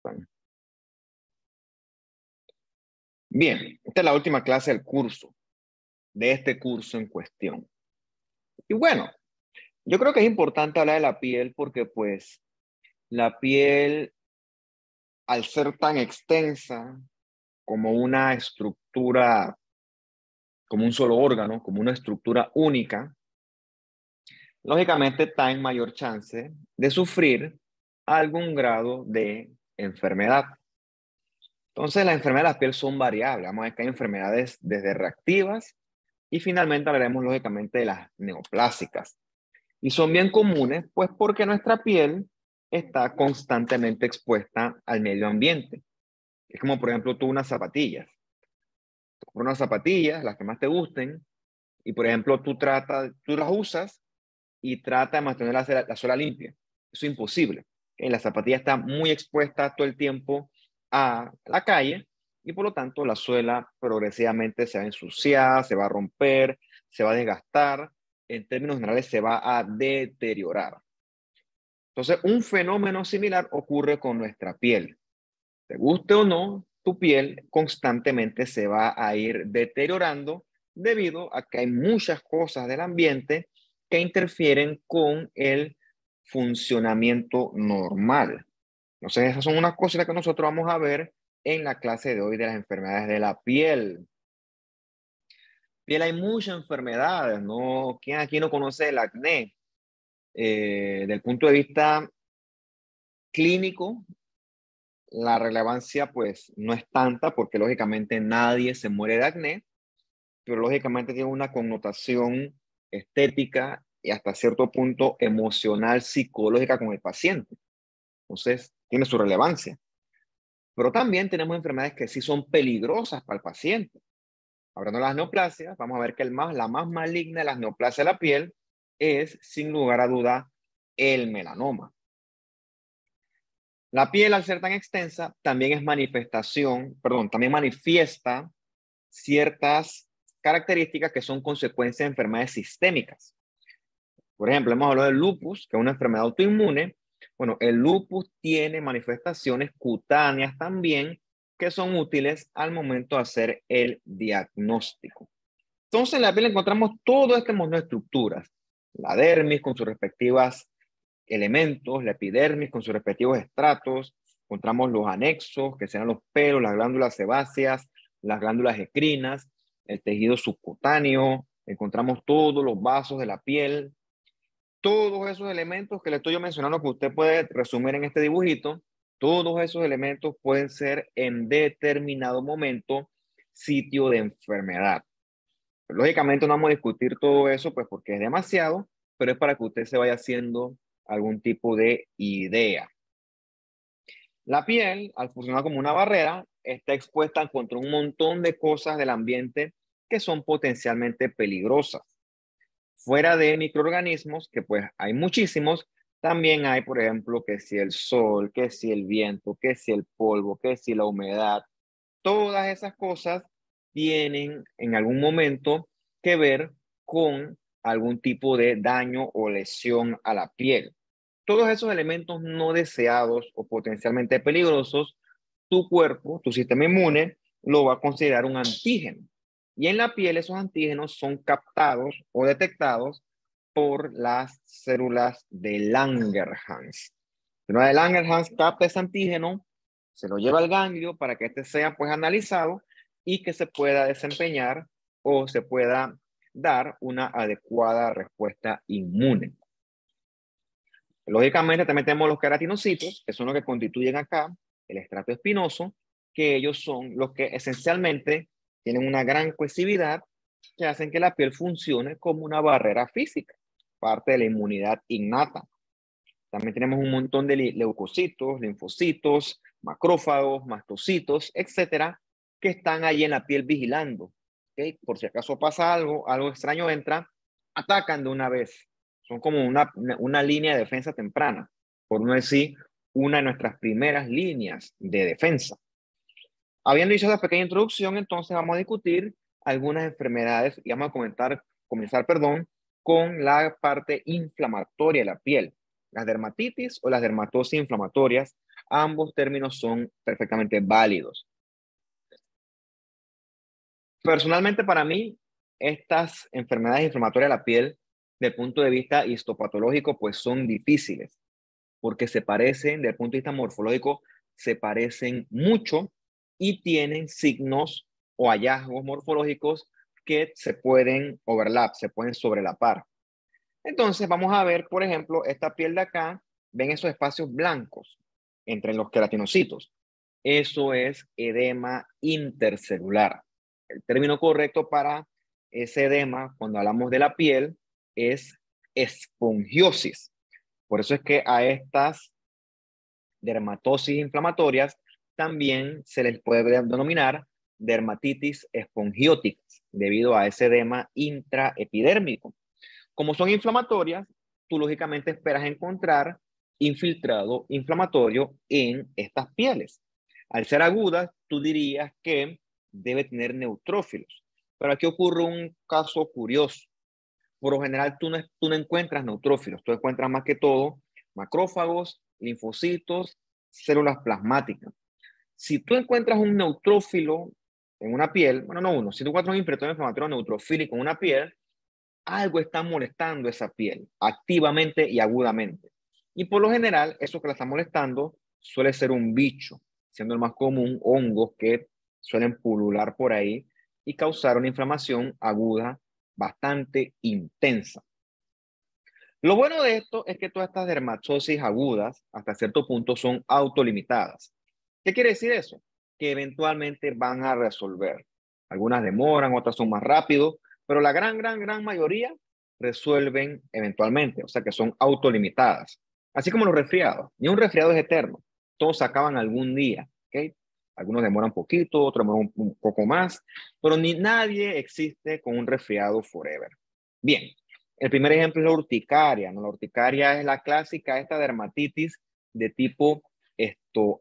gustan. Bien, esta es la última clase del curso, de este curso en cuestión. Y bueno, yo creo que es importante hablar de la piel porque pues la piel, al ser tan extensa como una estructura, como un solo órgano, como una estructura única, lógicamente está en mayor chance de sufrir algún grado de enfermedad. Entonces, las enfermedades de la piel son variables. Vamos a ver que hay enfermedades desde reactivas y finalmente hablaremos lógicamente de las neoplásicas. Y son bien comunes, pues porque nuestra piel está constantemente expuesta al medio ambiente. Es como, por ejemplo, tú unas zapatillas. Tú compras unas zapatillas, las que más te gusten, y por ejemplo, tú las usas y trata de mantener la suela limpia. Eso es imposible. La zapatilla está muy expuesta todo el tiempo a la calle y por lo tanto la suela progresivamente se va a ensuciar, se va a romper, se va a desgastar, en términos generales se va a deteriorar. Entonces, un fenómeno similar ocurre con nuestra piel. Te guste o no, tu piel constantemente se va a ir deteriorando debido a que hay muchas cosas del ambiente que interfieren con el funcionamiento normal. Entonces, esas son unas cosas que nosotros vamos a ver en la clase de hoy de las enfermedades de la piel. Piel, hay muchas enfermedades, ¿no? ¿Quién aquí no conoce el acné? Del punto de vista clínico, la relevancia pues no es tanta porque lógicamente nadie se muere de acné, pero lógicamente tiene una connotación estética y hasta cierto punto emocional, psicológica con el paciente. Entonces, tiene su relevancia. Pero también tenemos enfermedades que sí son peligrosas para el paciente. Hablando de las neoplasias, vamos a ver que la más maligna de las neoplasias de la piel es, sin lugar a duda, el melanoma. La piel, al ser tan extensa, también también manifiesta ciertas características que son consecuencias de enfermedades sistémicas. Por ejemplo, hemos hablado del lupus, que es una enfermedad autoinmune. Bueno, el lupus tiene manifestaciones cutáneas también que son útiles al momento de hacer el diagnóstico. Entonces, en la piel encontramos todo este montón de estructuras. La dermis con sus respectivas elementos, la epidermis con sus respectivos estratos, encontramos los anexos, que serán los pelos, las glándulas sebáceas, las glándulas endocrinas, el tejido subcutáneo, encontramos todos los vasos de la piel, todos esos elementos que le estoy mencionando que usted puede resumir en este dibujito, todos esos elementos pueden ser en determinado momento sitio de enfermedad. Lógicamente no vamos a discutir todo eso, pues porque es demasiado, pero es para que usted se vaya haciendo algún tipo de idea. La piel, al funcionar como una barrera, está expuesta contra un montón de cosas del ambiente que son potencialmente peligrosas. Fuera de microorganismos, que pues hay muchísimos, también hay, por ejemplo, que si el sol, que si el viento, que si el polvo, que si la humedad. Todas esas cosas tienen en algún momento que ver con algún tipo de daño o lesión a la piel. Todos esos elementos no deseados o potencialmente peligrosos, tu cuerpo, tu sistema inmune, lo va a considerar un antígeno. Y en la piel esos antígenos son captados o detectados por las células de Langerhans. La célula de Langerhans capta ese antígeno, se lo lleva al ganglio para que este sea pues analizado y que se pueda desempeñar o se pueda dar una adecuada respuesta inmune. Lógicamente también tenemos los queratinocitos, que son los que constituyen acá el estrato espinoso, que ellos son los que esencialmente tienen una gran cohesividad que hacen que la piel funcione como una barrera física, parte de la inmunidad innata. También tenemos un montón de leucocitos, linfocitos, macrófagos, mastocitos, etcétera, que están ahí en la piel vigilando. ¿Okay? Por si acaso pasa algo extraño entra, atacan de una vez. Son como una línea de defensa temprana, por no decir una de nuestras primeras líneas de defensa. Habiendo dicho esa pequeña introducción, entonces vamos a discutir algunas enfermedades y vamos a comenzar, con la parte inflamatoria de la piel. Las dermatitis o las dermatosis inflamatorias Ambos términos son perfectamente válidos. Personalmente, para mí, estas enfermedades inflamatorias de la piel, desde el punto de vista histopatológico, pues son difíciles, porque se parecen, desde el punto de vista morfológico, se parecen mucho y tienen signos o hallazgos morfológicos que se pueden se pueden sobrelapar. Entonces, vamos a ver, por ejemplo, esta piel de acá, ven esos espacios blancos entre los queratinocitos. Eso es edema intercelular. El término correcto para ese edema, cuando hablamos de la piel, es esponjiosis. Por eso es que a estas dermatosis inflamatorias también se les puede denominar dermatitis espongióticas, debido a ese edema intraepidérmico. Como son inflamatorias, tú lógicamente esperas encontrar infiltrado inflamatorio en estas pieles. Al ser agudas, tú dirías que debe tener neutrófilos. Pero aquí ocurre un caso curioso. Por lo general, tú no encuentras neutrófilos, tú encuentras más que todo macrófagos, linfocitos, células plasmáticas. Si tú encuentras un neutrófilo en una piel, bueno, no uno, si tú encuentras un infiltrado inflamatorio neutrofílico en una piel, algo está molestando esa piel activamente y agudamente. Y por lo general, eso que la está molestando suele ser un bicho, siendo el más común hongos que suelen pulular por ahí y causar una inflamación aguda bastante intensa. Lo bueno de esto es que todas estas dermatosis agudas, hasta cierto punto, son autolimitadas. ¿Qué quiere decir eso? Que eventualmente van a resolver. Algunas demoran, otras son más rápidos, pero la gran mayoría resuelven eventualmente, o sea que son autolimitadas. Así como los resfriados. Ni un resfriado es eterno. Todos se acaban algún día, ¿ok? Algunos demoran un poquito, otros demoran un poco más, pero ni nadie existe con un resfriado forever. Bien, el primer ejemplo es la urticaria, ¿no? La urticaria es la clásica, esta dermatitis de tipo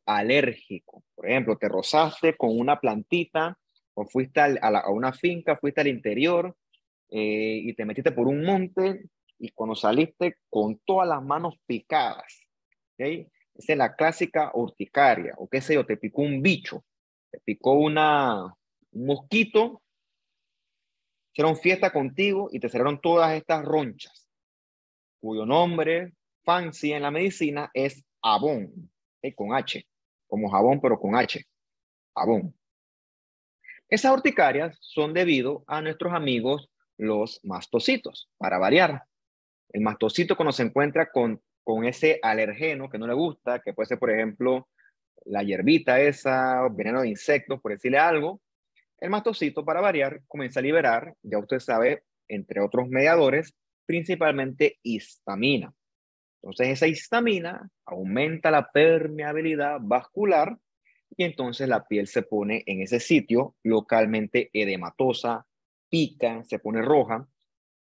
alérgico. Por ejemplo, te rozaste con una plantita o fuiste a una finca, fuiste al interior y te metiste por un monte y cuando saliste con todas las manos picadas. ¿Okay? Esa es la clásica urticaria. O qué sé yo, te picó un bicho, te picó un mosquito, hicieron fiesta contigo y te salieron todas estas ronchas, cuyo nombre fancy en la medicina es Avon, con H, como jabón pero con H, Avon. Esas urticarias son debido a nuestros amigos los mastocitos, para variar. El mastocito cuando se encuentra con ese alergeno que no le gusta, que puede ser por ejemplo la hierbita esa, veneno de insectos, por decirle algo, el mastocito para variar comienza a liberar, ya usted sabe, entre otros mediadores, principalmente histamina. Entonces esa histamina aumenta la permeabilidad vascular y entonces la piel se pone en ese sitio localmente edematosa, pica, se pone roja.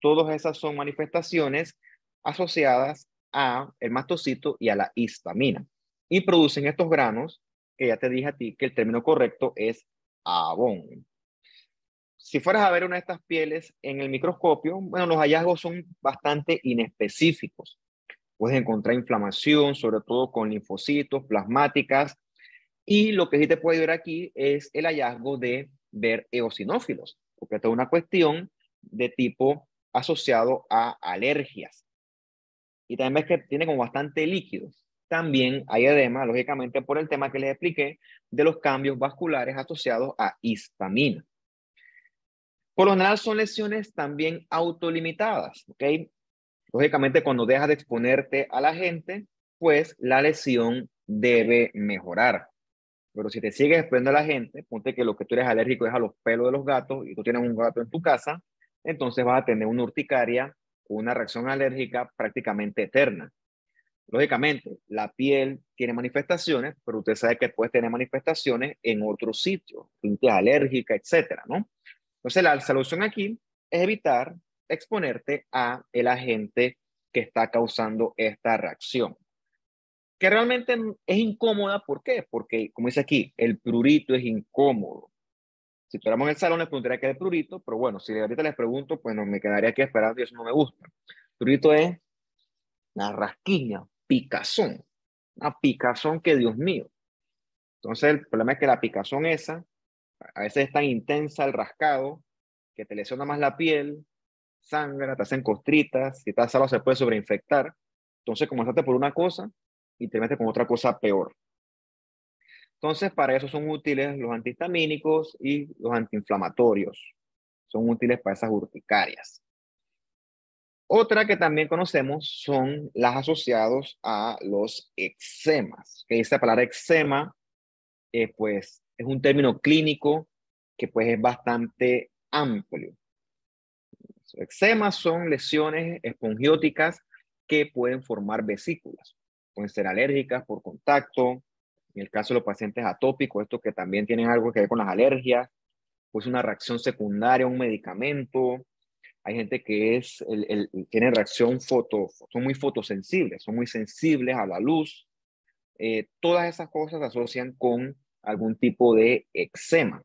Todas esas son manifestaciones asociadas a el mastocito y a la histamina y producen estos granos que ya te dije a ti que el término correcto es Avon. Si fueras a ver una de estas pieles en el microscopio, bueno, los hallazgos son bastante inespecíficos. Puedes encontrar inflamación, sobre todo con linfocitos, plasmáticas, y lo que sí te puede ayudar aquí es el hallazgo de ver eosinófilos, porque esta es una cuestión de tipo asociado a alergias. Y también ves que tiene como bastante líquidos. También hay edema, lógicamente, por el tema que les expliqué de los cambios vasculares asociados a histamina. Por lo general son lesiones también autolimitadas, ¿ok? Lógicamente, cuando dejas de exponerte a la gente, pues la lesión debe mejorar. Pero si te sigues exponiendo a la gente, ponte que lo que tú eres alérgico es a los pelos de los gatos y tú tienes un gato en tu casa, entonces vas a tener una urticaria o una reacción alérgica prácticamente eterna. Lógicamente, la piel tiene manifestaciones, pero usted sabe que puede tener manifestaciones en otros sitios, rinite alérgica, etcétera, ¿no? Entonces, la solución aquí es evitar exponerte a el agente que está causando esta reacción, que realmente es incómoda. ¿Por qué? Porque, como dice aquí, el prurito es incómodo. Si estuviéramos en el salón, les preguntaría qué es el prurito, pero bueno, si ahorita les pregunto, pues no me quedaría aquí esperando y eso no me gusta. Prurito es la rasquiña, picazón. una picazón que Dios mío. Entonces el problema es que la picazón esa, a veces es tan intensa el rascado, que te lesiona más la piel, sangra, te hacen costritas, si estás salvo se puede sobreinfectar. Entonces comenzaste por una cosa y te metes con otra cosa peor. Entonces para eso son útiles los antihistamínicos y los antiinflamatorios. Son útiles para esas urticarias. Otra que también conocemos son las asociados a los eczemas. Que esta palabra eczema, pues, es un término clínico que pues es bastante amplio. Eczemas son lesiones espongióticas que pueden formar vesículas. Pueden ser alérgicas por contacto. En el caso de los pacientes atópicos, estos que también tienen algo que ver con las alergias, pues una reacción secundaria a un medicamento. Hay gente que tiene reacción son muy fotosensibles, son muy sensibles a la luz. Todas esas cosas se asocian con algún tipo de eczema.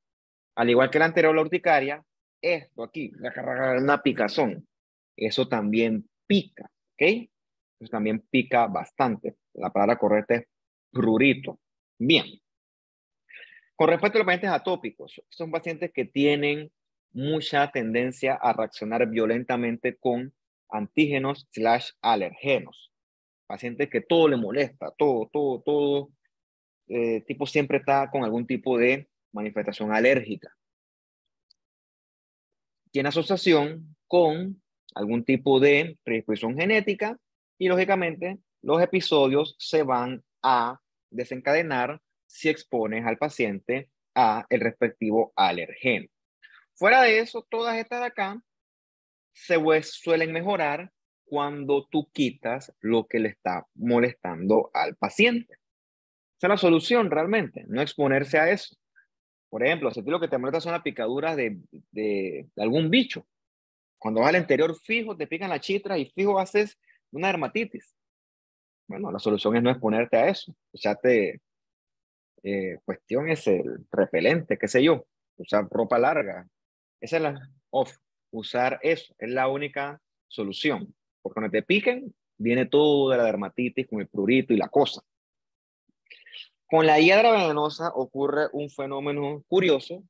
Al igual que la anterior, la urticaria, esto aquí, una picazón, eso también pica, ¿ok? Eso también pica bastante. La palabra correcta es prurito. Bien. Con respecto a los pacientes atópicos, son pacientes que tienen mucha tendencia a reaccionar violentamente con antígenos / alergenos. Pacientes que todo le molesta, todo. Tipo siempre está con algún tipo de manifestación alérgica. Tiene asociación con algún tipo de predisposición genética y lógicamente los episodios se van a desencadenar si expones al paciente a el respectivo alergeno. Fuera de eso, todas estas de acá suelen mejorar cuando tú quitas lo que le está molestando al paciente. Esa es la solución realmente, no exponerse a eso. Por ejemplo, si lo que te molesta son las picaduras de algún bicho, cuando vas al interior fijo, te pican las chitras y fijo haces una dermatitis. Bueno, la solución es no exponerte a eso. Echate, cuestión es el repelente, qué sé yo, usar ropa larga. Esa es la off. Usar eso es la única solución. Porque cuando te piquen, viene toda la dermatitis con el prurito y la cosa. Con la hiedra venenosa ocurre un fenómeno curioso,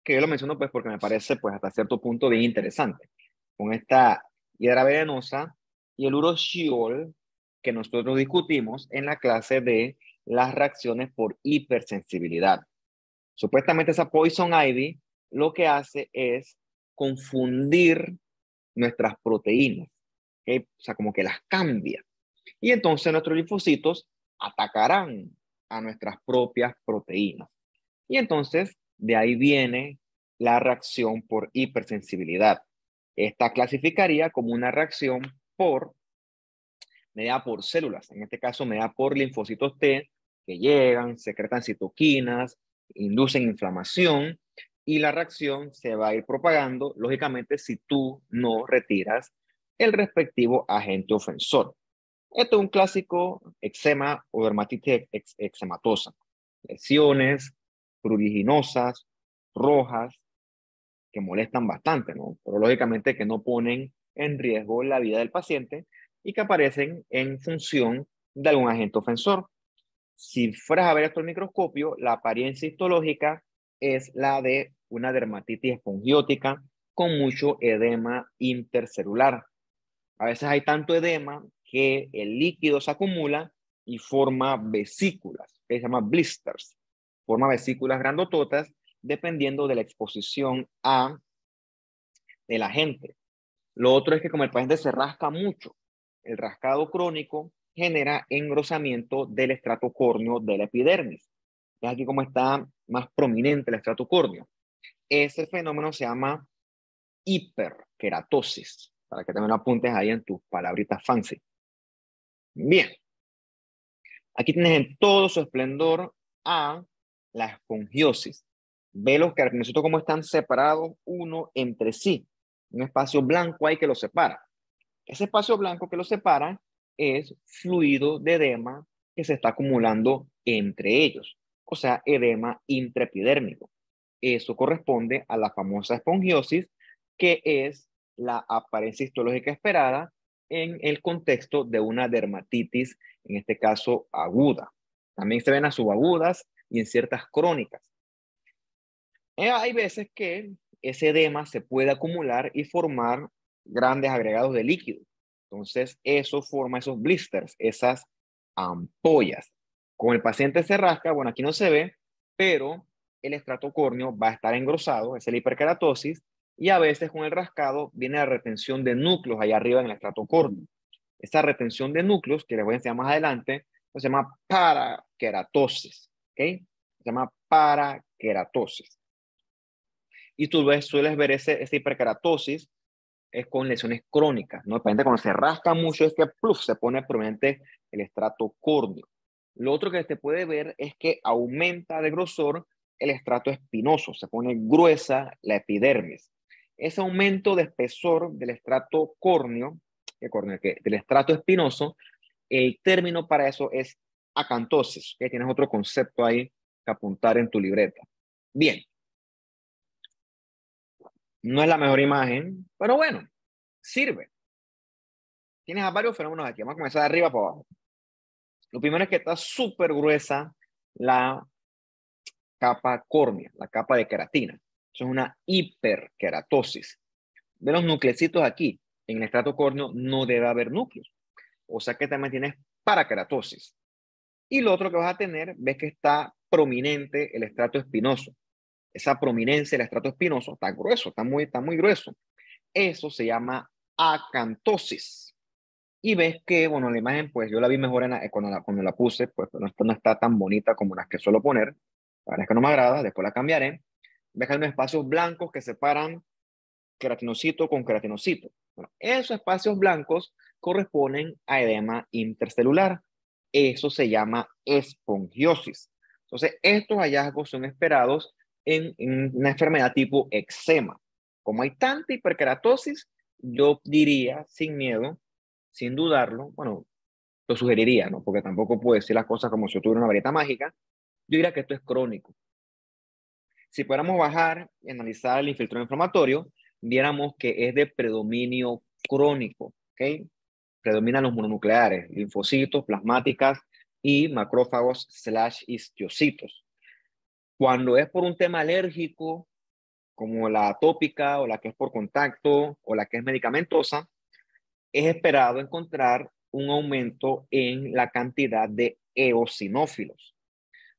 que yo lo menciono pues porque me parece pues hasta cierto punto bien interesante. Con esta hiedra venenosa y el uroshiol que nosotros discutimos en la clase de las reacciones por hipersensibilidad. Supuestamente esa Poison Ivy lo que hace es confundir nuestras proteínas, ¿okay? O sea, como que las cambia. Y entonces nuestros linfocitos atacarán a nuestras propias proteínas. Y entonces de ahí viene la reacción por hipersensibilidad. Esta clasificaría como una reacción mediada por células, en este caso mediada por linfocitos T, que llegan, secretan citoquinas, inducen inflamación, y la reacción se va a ir propagando, lógicamente, si tú no retiras el respectivo agente ofensor. Esto es un clásico eczema o dermatitis eczematosa. Lesiones pruriginosas, rojas, que molestan bastante, ¿no? Pero lógicamente que no ponen en riesgo la vida del paciente y que aparecen en función de algún agente ofensor. Si fueras a ver esto al microscopio, la apariencia histológica es la de una dermatitis espongiótica con mucho edema intercelular. A veces hay tanto edema que el líquido se acumula y forma vesículas, que se llaman blisters. Forma vesículas grandototas dependiendo de la exposición a el agente. Lo otro es que como el paciente se rasca mucho, el rascado crónico genera engrosamiento del estrato córneo de la epidermis. Es aquí como está más prominente el estrato córneo. Ese fenómeno se llama hiperkeratosis, para que también lo apuntes ahí en tus palabritas fancy. Bien, aquí tienes en todo su esplendor a la esfongiosis. Ve los característicos como están separados uno entre sí. Un espacio blanco hay que los separa. Ese espacio blanco que los separa es fluido de edema que se está acumulando entre ellos. O sea, edema intraepidérmico. Eso corresponde a la famosa esfongiosis, que es la apariencia histológica esperada en el contexto de una dermatitis, en este caso aguda. También se ven las subagudas y en ciertas crónicas. Hay veces que ese edema se puede acumular y formar grandes agregados de líquido. Entonces, eso forma esos blisters, esas ampollas. Con el paciente se rasca, bueno, aquí no se ve, pero el estrato córneo va a estar engrosado, es la hiperkeratosis, y a veces con el rascado viene la retención de núcleos allá arriba en el estrato córneo. Esa retención de núcleos, que les voy a enseñar más adelante, se llama parakeratosis, ¿ok? Se llama parakeratosis. Y tú sueles ver esa hiperkeratosis es con lesiones crónicas, ¿no? El paciente cuando se rasca mucho es que pluf, se pone prominente el estrato córneo. Lo otro que te puede ver es que aumenta de grosor el estrato espinoso, se pone gruesa la epidermis. Ese aumento de espesor del estrato córneo, del estrato espinoso, el término para eso es acantosis, que tienes otro concepto ahí que apuntar en tu libreta. Bien, no es la mejor imagen, pero bueno, sirve. Tienes a varios fenómenos aquí. Vamos a comenzar de arriba para abajo. Lo primero es que está súper gruesa la capa córnea, la capa de queratina. Eso es una hiperkeratosis. De los nucleocitos aquí, en el estrato córneo no debe haber núcleos. O sea que también tienes parakeratosis. Y lo otro que vas a tener, ves que está prominente el estrato espinoso. Esa prominencia del estrato espinoso está grueso, está muy grueso. Eso se llama acantosis. Y ves que, bueno, la imagen, pues yo la vi mejor cuando la puse, pues no está tan bonita como las que suelo poner. La verdad es que no me agrada, después la cambiaré. Ves que hay unos espacios blancos que separan queratinocito con queratinocito. Bueno, esos espacios blancos corresponden a edema intercelular. Eso se llama espongiosis. Entonces, estos hallazgos son esperados en una enfermedad tipo eczema. Como hay tanta hiperkeratosis, yo diría, sin miedo, sin dudarlo, bueno, lo sugeriría, ¿no? Porque tampoco puedo decir las cosas como si yo tuviera una varita mágica. Yo diría que esto es crónico. Si pudiéramos bajar y analizar el infiltrado inflamatorio, viéramos que es de predominio crónico, ¿ok? Predominan los mononucleares, linfocitos, plasmáticas y macrófagos / histocitos. Cuando es por un tema alérgico, como la atópica o la que es por contacto o la que es medicamentosa, es esperado encontrar un aumento en la cantidad de eosinófilos.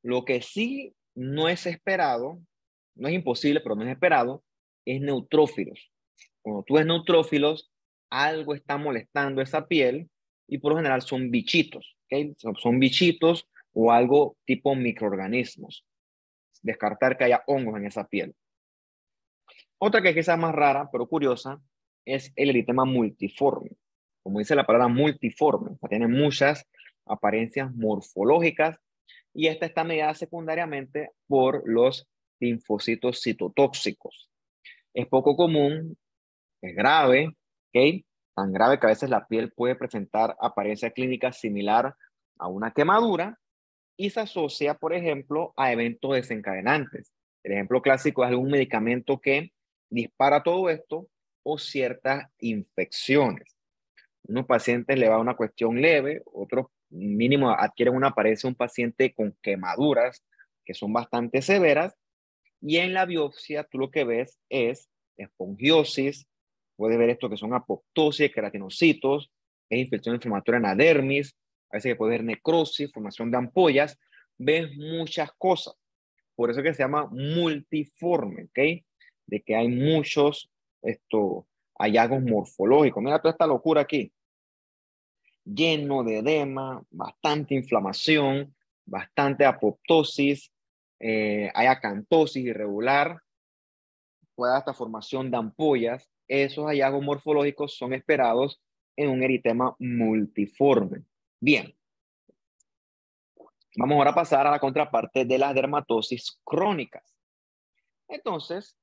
Lo que sí no es esperado, no es imposible, pero no es esperado, es neutrófilos. Cuando tú ves neutrófilos, algo está molestando esa piel y por lo general son bichitos, ¿okay? Son bichitos o algo tipo microorganismos. Descartar que haya hongos en esa piel. Otra que quizás más rara, pero curiosa, es el eritema multiforme. Como dice la palabra multiforme, tiene muchas apariencias morfológicas y esta está mediada secundariamente por los linfocitos citotóxicos. Es poco común, es grave, ¿ok? Tan grave que a veces la piel puede presentar apariencia clínica similar a una quemadura y se asocia, por ejemplo, a eventos desencadenantes. El ejemplo clásico es algún medicamento que dispara todo esto o ciertas infecciones. Unos pacientes le va una cuestión leve, otros mínimo adquieren una apariencia un paciente con quemaduras que son bastante severas y en la biopsia tú lo que ves es espongiosis, puedes ver esto que son apoptosis, queratinocitos, es infección inflamatoria en la dermis, a veces que puedes ver necrosis, formación de ampollas, ves muchas cosas. Por eso que se llama multiforme, ¿ok? De que hay muchos hallazgos morfológicos. Mira toda esta locura aquí. Lleno de edema, bastante inflamación, bastante apoptosis, hay acantosis irregular, puede hasta formación de ampollas. Esos hallazgos morfológicos son esperados en un eritema multiforme. Bien, vamos ahora a pasar a la contraparte de las dermatosis crónicas. Entonces,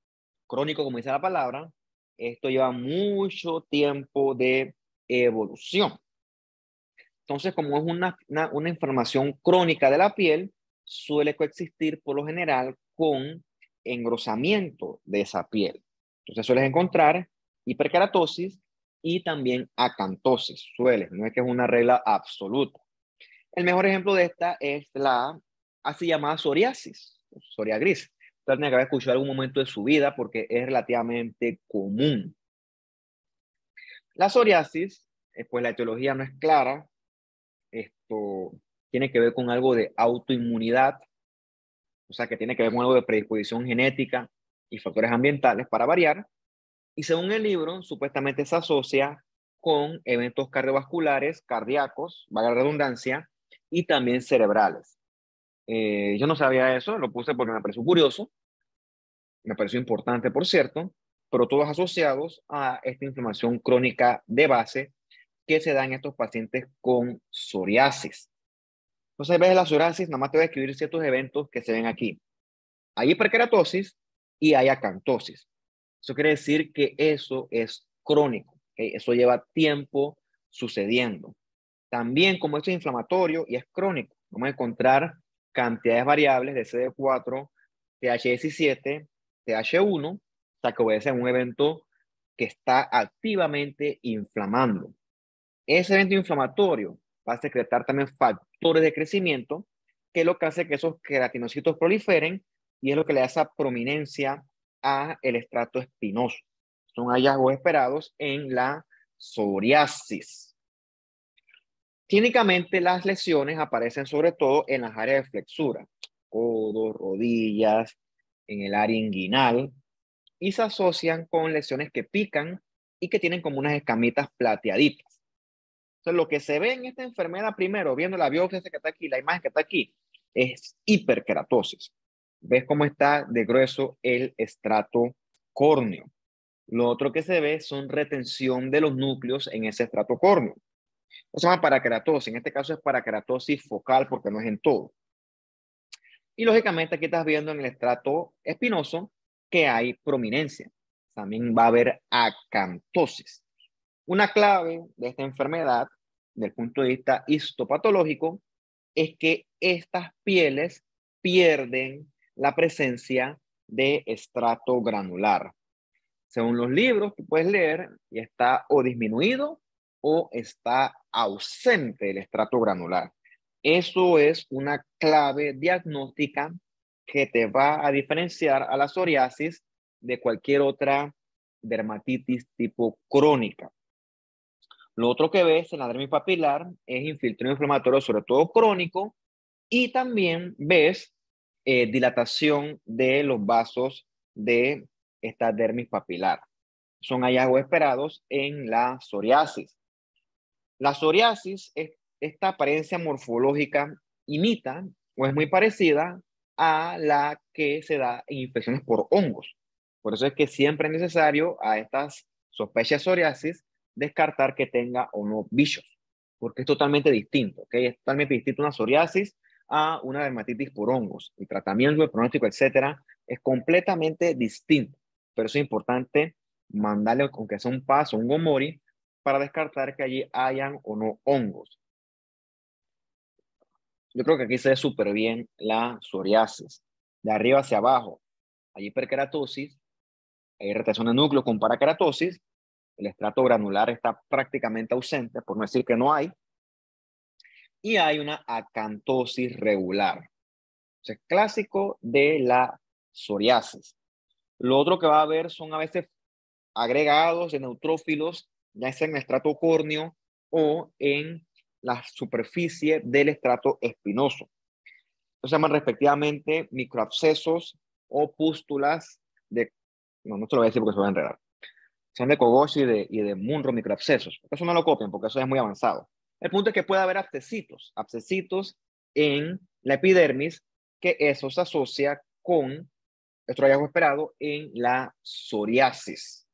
crónico, como dice la palabra, esto lleva mucho tiempo de evolución. Entonces, como es una inflamación crónica de la piel, suele coexistir por lo general con engrosamiento de esa piel. Entonces, sueles encontrar hiperkeratosis y también acantosis. Suele, no es que es una regla absoluta. El mejor ejemplo de esta es la así llamada psoriasis, psoria gris. Usted tiene que haber escuchado en algún momento de su vida porque es relativamente común. La psoriasis, pues la etiología no es clara. Esto tiene que ver con algo de autoinmunidad, o sea, que tiene que ver con algo de predisposición genética y factores ambientales para variar. Y según el libro, supuestamente se asocia con eventos cardiovasculares, cardíacos, valga la redundancia, y también cerebrales. Yo no sabía eso, lo puse porque me pareció curioso, me pareció importante, por cierto, pero todos asociados a esta inflamación crónica de base que se da en estos pacientes con psoriasis. Entonces, ves la psoriasis, nada más te voy a escribir ciertos eventos que se ven aquí. Hay hiperkeratosis y hay acantosis. Eso quiere decir que eso es crónico, ¿okay? Eso lleva tiempo sucediendo. También, como esto es inflamatorio y es crónico, vamos a encontrar cantidades variables de CD4, TH17, TH1, o sea, que obedece a un evento que está activamente inflamando. Ese evento inflamatorio va a secretar también factores de crecimiento, que es lo que hace que esos queratinocitos proliferen y es lo que le da esa prominencia a el estrato espinoso. Son hallazgos esperados en la psoriasis. Clínicamente, las lesiones aparecen sobre todo en las áreas de flexura, codos, rodillas, en el área inguinal, y se asocian con lesiones que pican y que tienen como unas escamitas plateaditas. Entonces, lo que se ve en esta enfermedad primero, viendo la biopsia que está aquí, la imagen que está aquí, es hiperkeratosis. ¿Ves cómo está de grueso el estrato córneo? Lo otro que se ve son retención de los núcleos en ese estrato córneo. Eso se llama parakeratosis. En este caso es parakeratosis focal porque no es en todo. Y lógicamente aquí estás viendo en el estrato espinoso que hay prominencia. También va a haber acantosis. Una clave de esta enfermedad, desde el punto de vista histopatológico, es que estas pieles pierden la presencia de estrato granular. Según los libros que puedes leer, y está o disminuido o está ausente el estrato granular. Eso es una clave diagnóstica que te va a diferenciar a la psoriasis de cualquier otra dermatitis tipo crónica. Lo otro que ves en la dermis papilar es infiltrado inflamatorio, sobre todo crónico, y también ves dilatación de los vasos de esta dermis papilar. Son hallazgos esperados en la psoriasis. La psoriasis, esta apariencia morfológica imita o es muy parecida a la que se da en infecciones por hongos. Por eso es que siempre es necesario a estas sospechas de psoriasis descartar que tenga o no bichos, porque es totalmente distinto, ¿ok? Es totalmente distinto una psoriasis a una dermatitis por hongos. El tratamiento, el pronóstico, etcétera, es completamente distinto. Pero eso es importante mandarle, aunque sea un paso, un gomori, para descartar que allí hayan o no hongos. Yo creo que aquí se ve súper bien la psoriasis. De arriba hacia abajo hay hiperkeratosis, hay retención de núcleo con parakeratosis, el estrato granular está prácticamente ausente, por no decir que no hay, y hay una acantosis regular. Es clásico de la psoriasis. Lo otro que va a haber son a veces agregados de neutrófilos, ya sea en el estrato córneo o en la superficie del estrato espinoso. Se llaman respectivamente microabscesos o pústulas de, no te lo voy a decir porque se va a enredar. Son de Kogoshi y de Munro microabscesos. Eso no lo copian porque eso es muy avanzado. El punto es que puede haber abscesitos en la epidermis, que eso se asocia con nuestro hallazgo esperado en la psoriasis.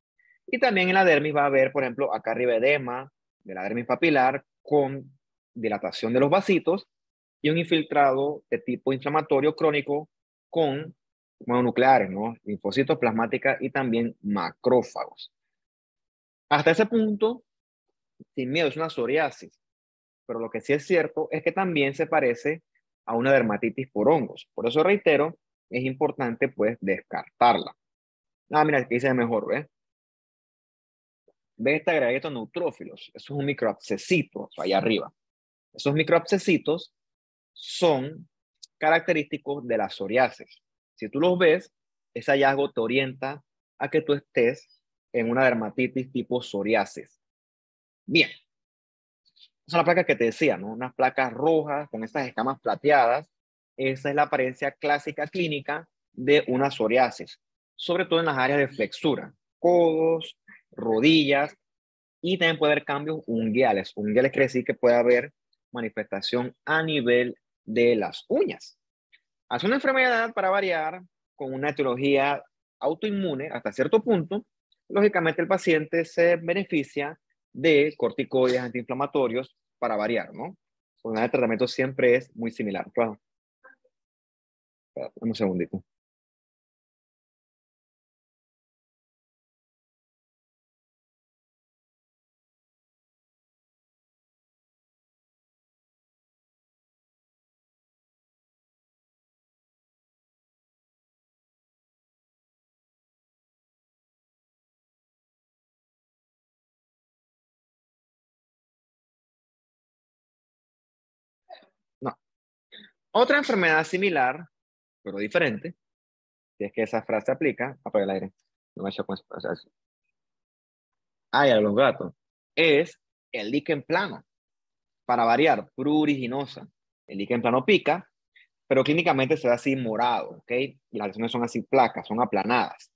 Y también en la dermis va a haber, por ejemplo, acá arriba edema de la dermis papilar con dilatación de los vasitos y un infiltrado de tipo inflamatorio crónico con mononucleares, ¿no? Linfocitos, plasmáticas y también macrófagos. Hasta ese punto, sin miedo, es una psoriasis. Pero lo que sí es cierto es que también se parece a una dermatitis por hongos. Por eso reitero, es importante pues descartarla. Ah, mira, aquí dice mejor, ¿ves? ¿Ves este agregadito neutrófilos? Eso es un microabscesito, allá arriba. Esos microabscesitos son característicos de la psoriasis. Si tú los ves, ese hallazgo te orienta a que tú estés en una dermatitis tipo psoriasis. Bien, son las placas que te decía, ¿no? Unas placas rojas con esas escamas plateadas. Esa es la apariencia clásica clínica de una psoriasis, sobre todo en las áreas de flexura, codos, rodillas, y también puede haber cambios unguiales. Unguiales quiere decir que puede haber manifestación a nivel de las uñas. Hace una enfermedad para variar con una etiología autoinmune hasta cierto punto, lógicamente el paciente se beneficia de corticoides antiinflamatorios para variar, ¿no? Porque el tratamiento siempre es muy similar. Claro, un segundito. No. Otra enfermedad similar, pero diferente, si es que esa frase aplica, apaga el aire. No me echo con eso. Ay, a los gatos. Es el líquen plano. Para variar, pruriginosa. El líquen plano pica, pero clínicamente se ve así morado, ¿ok? Y las lesiones son así placas, son aplanadas.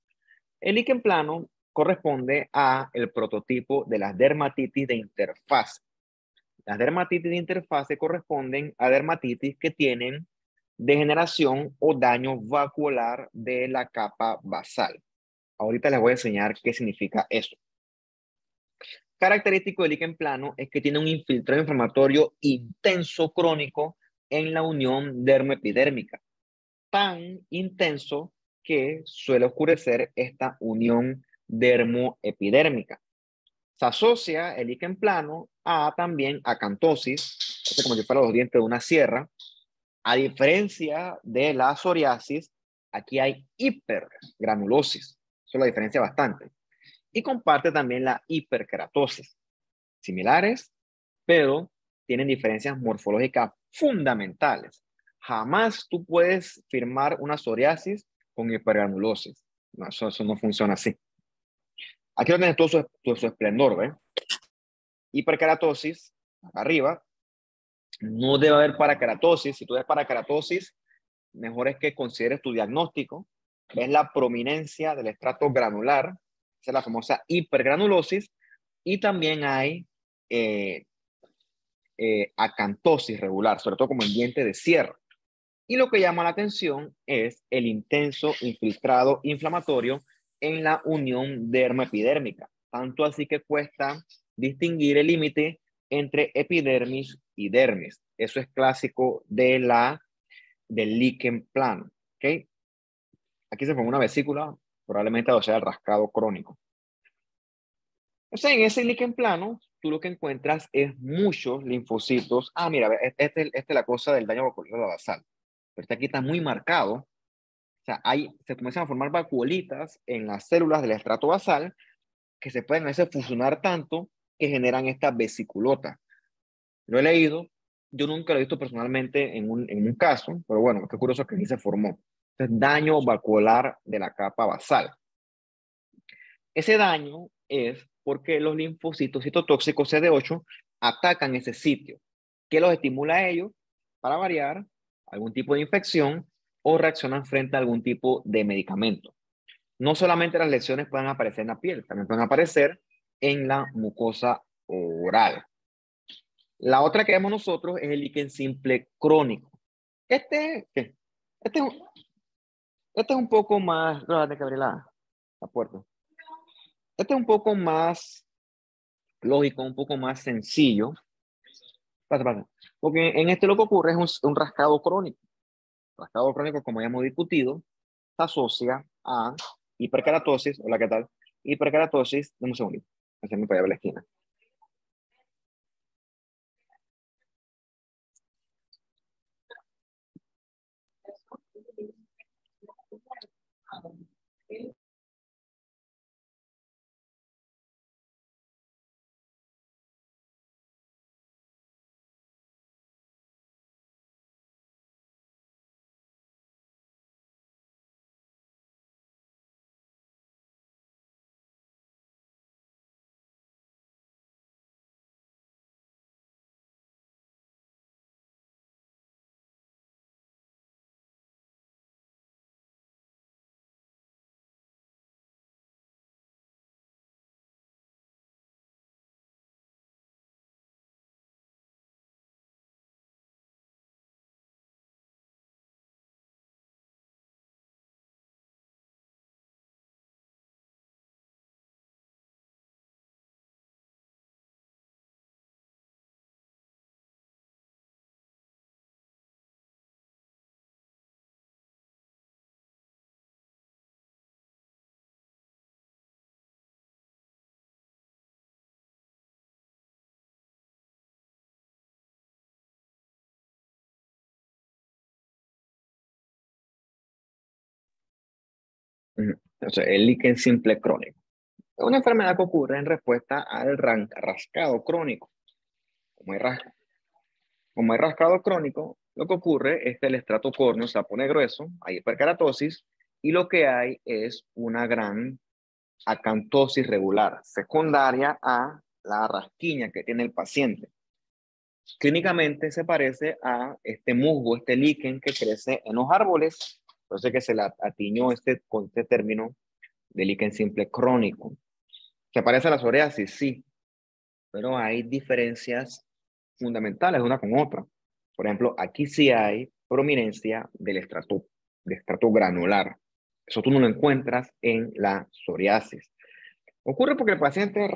El líquen plano corresponde a el prototipo de las dermatitis de interfase. Las dermatitis de interfase corresponden a dermatitis que tienen degeneración o daño vacuolar de la capa basal. Ahorita les voy a enseñar qué significa eso. Característico del líquen plano es que tiene un infiltrado inflamatorio intenso crónico en la unión dermoepidérmica, tan intenso que suele oscurecer esta unión dermoepidérmica. Se asocia el líquen plano a también acantosis, es como si fueran los dientes de una sierra. A diferencia de la psoriasis, aquí hay hipergranulosis. Eso la diferencia bastante. Y comparte también la hiperkeratosis. Similares, pero tienen diferencias morfológicas fundamentales. Jamás tú puedes firmar una psoriasis con hipergranulosis. No, eso no funciona así. Aquí lo tienes todo su esplendor, ¿ves? Hiperkeratosis, arriba. No debe haber parakeratosis. Si tú ves parakeratosis, mejor es que consideres tu diagnóstico. Ves la prominencia del estrato granular, esa es la famosa hipergranulosis, y también hay eh, acantosis regular, sobre todo como en diente de sierra. Y lo que llama la atención es el intenso infiltrado inflamatorio en la unión dermoepidérmica. Tanto así que cuesta distinguir el límite entre epidermis y dermis. Eso es clásico del líquen plano. ¿Okay? Aquí se forma una vesícula, probablemente o sea el rascado crónico. O sea, en ese líquen plano, tú lo que encuentras es muchos linfocitos. Ah, mira, esta es la cosa del daño vacuolar basal. Pero este aquí está muy marcado. O sea, se comienzan a formar vacuolitas en las células del estrato basal que se pueden a veces fusionar tanto que generan esta vesiculota. Lo he leído, yo nunca lo he visto personalmente en un caso, pero bueno, qué curioso que aquí se formó. Entonces, daño vacuolar de la capa basal. Ese daño es porque los linfocitos citotóxicos CD8 atacan ese sitio. ¿Qué los estimula a ellos? Para variar, algún tipo de infección o reaccionan frente a algún tipo de medicamento. No solamente las lesiones pueden aparecer en la piel, también pueden aparecer en la mucosa oral. La otra que vemos nosotros es el líquen simple crónico. Este, ¿qué? Este, este es un poco más, no, de que abrir la puerta. Este es un poco más lógico, un poco más sencillo. Pasa. Porque en este lo que ocurre es un rascado crónico. Rascado crónico, como ya hemos discutido, se asocia a hiperkeratosis. Hola, ¿qué tal? Hiperkeratosis, dame un segundito. Hacerme para allá a la esquina. Ujú. Entonces, el líquen simple crónico es una enfermedad que ocurre en respuesta al rascado crónico. Como hay, ras- como hay rascado crónico, lo que ocurre es que el estrato córneo se pone grueso, hay hiperkeratosis, y lo que hay es una gran acantosis regular, secundaria a la rasquiña que tiene el paciente. Clínicamente se parece a este musgo, este líquen que crece en los árboles, por eso es que se le atiñó con este término de líquen simple crónico. ¿Se parece a la psoriasis? Sí, pero hay diferencias fundamentales una con otra. Por ejemplo, aquí sí hay prominencia de estrato granular. Eso tú no lo encuentras en la psoriasis. Ocurre porque el paciente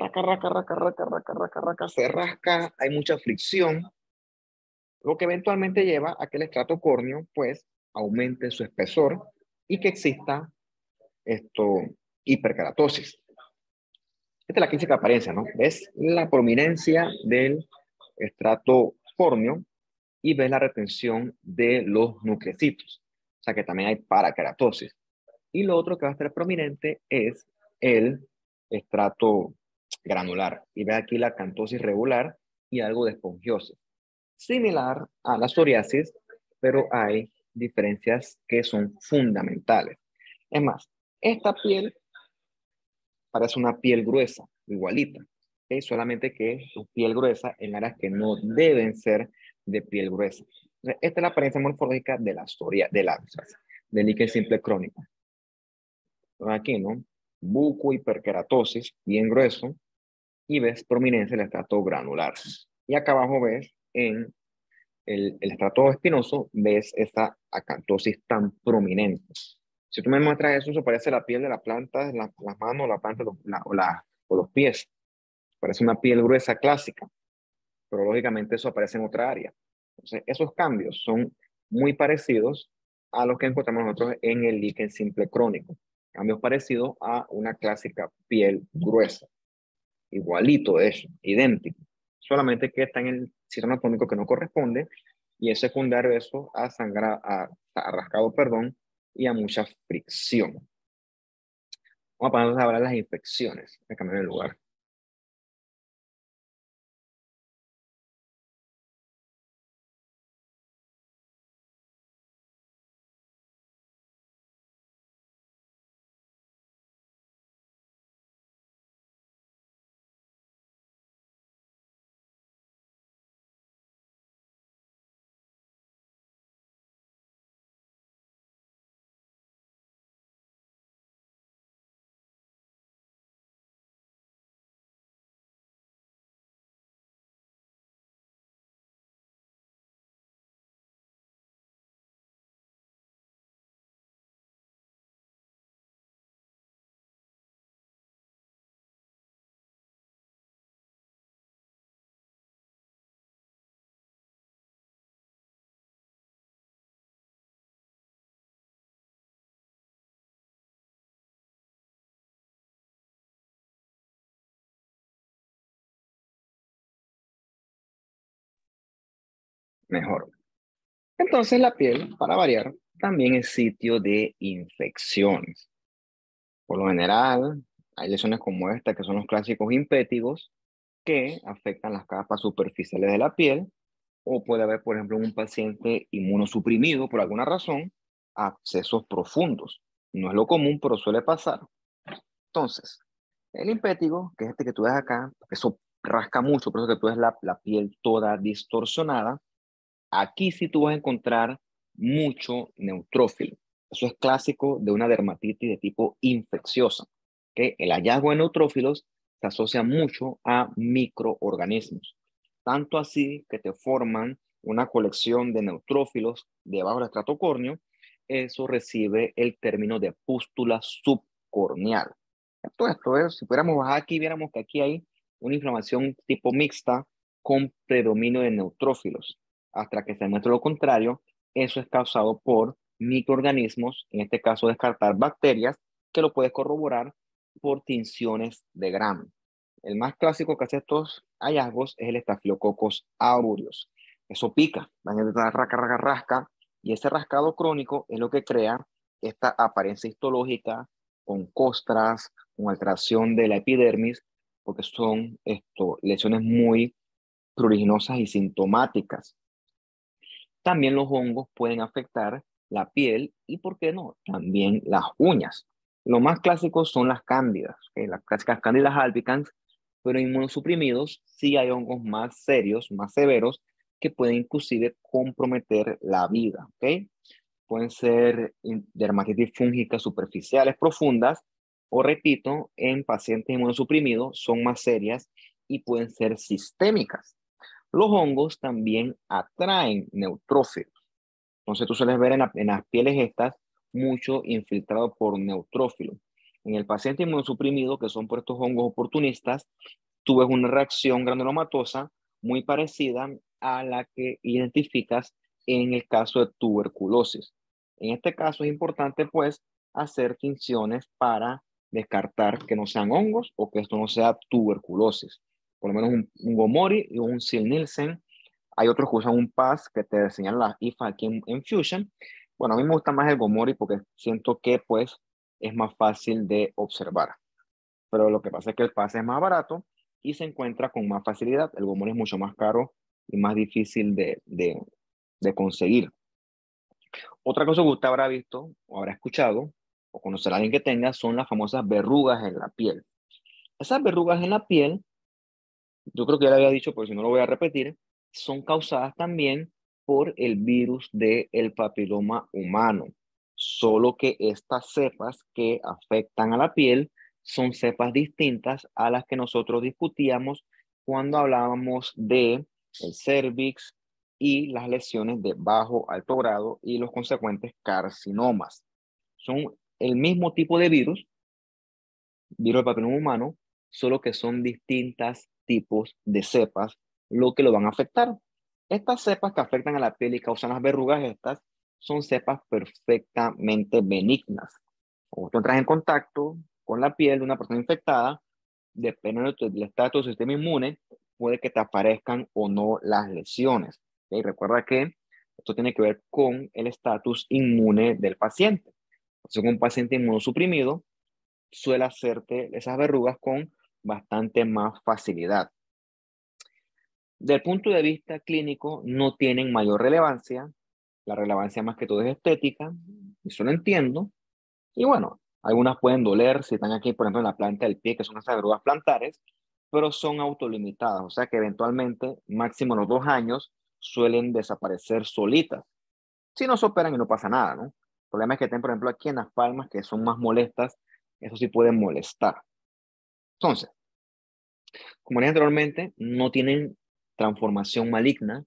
se rasca, hay mucha fricción, lo que eventualmente lleva a que el estrato córneo pues aumente su espesor y que exista esto, hiperkeratosis. Esta es la clásica apariencia, ¿no? Ves la prominencia del estrato córneo y ves la retención de los nucleocitos. O sea que también hay parakeratosis. Y lo otro que va a estar prominente es el estrato granular. Y ves aquí la acantosis regular y algo de esponjiosis. Similar a la psoriasis, pero hay diferencias que son fundamentales. Es más, esta piel parece una piel gruesa, igualita, ¿ok? Solamente que es piel gruesa en áreas que no deben ser de piel gruesa. Entonces, esta es la apariencia morfológica de la del líquen simple crónico. Entonces, aquí, ¿no? Buco, hiperkeratosis, bien grueso, y ves prominencia del estrato granular. Y acá abajo ves en el estrato espinoso, ves esa acantosis tan prominente. Si tú me muestras eso, eso parece la piel de la planta, las manos, la planta o los pies. Parece una piel gruesa clásica, pero lógicamente eso aparece en otra área. Entonces, esos cambios son muy parecidos a los que encontramos nosotros en el líquen simple crónico. Cambios parecidos a una clásica piel gruesa. Igualito de eso, idéntico. Solamente que está en el sistema anatómico que no corresponde y es secundario eso a sangrar, a rascado, perdón, y a mucha fricción. Vamos a ponernos a hablar de las infecciones. Voy a cambiar el lugar. Mejor. Entonces la piel, para variar, también es sitio de infecciones. Por lo general, hay lesiones como esta, que son los clásicos impétigos, que afectan las capas superficiales de la piel, o puede haber, por ejemplo, en un paciente inmunosuprimido por alguna razón, abscesos profundos. No es lo común, pero suele pasar. Entonces, el impétigo, que es este que tú ves acá, eso rasca mucho, por eso que tú ves la piel toda distorsionada. Aquí sí tú vas a encontrar mucho neutrófilo. Eso es clásico de una dermatitis de tipo infecciosa, que el hallazgo de neutrófilos se asocia mucho a microorganismos. Tanto así que te forman una colección de neutrófilos debajo del estrato córneo, eso recibe el término de pústula subcorneal. Esto es, si pudiéramos bajar aquí, viéramos que aquí hay una inflamación tipo mixta con predominio de neutrófilos. Hasta que se muestre lo contrario, eso es causado por microorganismos, en este caso descartar bacterias, que lo puedes corroborar por tinciones de Gram. El más clásico que hace estos hallazgos es el Staphylococcus aureus. Eso pica, van a rasca, rasca, rasca, y ese rascado crónico es lo que crea esta apariencia histológica con costras, con alteración de la epidermis, porque son lesiones muy pruriginosas y sintomáticas. También los hongos pueden afectar la piel y, ¿por qué no?, también las uñas. Los más clásicos son las cándidas, ¿ok? Las clásicas cándidas albicans, pero en inmunosuprimidos sí hay hongos más serios, más severos, que pueden inclusive comprometer la vida, ¿ok? Pueden ser dermatitis fúngicas superficiales profundas o, repito, en pacientes inmunosuprimidos son más serias y pueden ser sistémicas. Los hongos también atraen neutrófilos. Entonces tú sueles ver en las pieles estas mucho infiltrado por neutrófilos. En el paciente inmunosuprimido, que son por estos hongos oportunistas, tú ves una reacción granulomatosa muy parecida a la que identificas en el caso de tuberculosis. En este caso es importante, pues, hacer tinciones para descartar que no sean hongos o que esto no sea tuberculosis. Por lo menos un Gomori y un Sil-Nielsen. Hay otros que usan un PAS que te enseñan las IFA aquí en Fusion. Bueno, a mí me gusta más el Gomori porque siento que, pues, es más fácil de observar. Pero lo que pasa es que el PAS es más barato y se encuentra con más facilidad. El Gomori es mucho más caro y más difícil de conseguir. Otra cosa que usted habrá visto o habrá escuchado o conocerá a alguien que tenga son las famosas verrugas en la piel. Esas verrugas en la piel, yo creo que ya le había dicho, pero si no lo voy a repetir, son causadas también por el virus del papiloma humano. Solo que estas cepas que afectan a la piel son cepas distintas a las que nosotros discutíamos cuando hablábamos de el cervix y las lesiones de bajo alto grado y los consecuentes carcinomas. Son el mismo tipo de virus del papiloma humano, solo que son distintos tipos de cepas lo que lo van a afectar. Estas cepas que afectan a la piel y causan las verrugas estas son cepas perfectamente benignas. Cuando tú entras en contacto con la piel de una persona infectada, dependiendo del estatus del sistema inmune, puede que te aparezcan o no las lesiones. ¿Okay? Recuerda que esto tiene que ver con el estatus inmune del paciente. Si es un paciente inmunosuprimido, suele hacerte esas verrugas con bastante más facilidad. Del punto de vista clínico, no tienen mayor relevancia. La relevancia más que todo es estética, eso lo entiendo. Y bueno, algunas pueden doler si están aquí, por ejemplo, en la planta del pie, que son esas verrugas plantares, pero son autolimitadas, o sea que eventualmente, máximo en los 2 años, suelen desaparecer solitas. Si no se operan y no pasa nada, ¿no? El problema es que estén, por ejemplo, aquí en las palmas, que son más molestas, eso sí puede molestar. Entonces, como dije anteriormente, no tienen transformación maligna,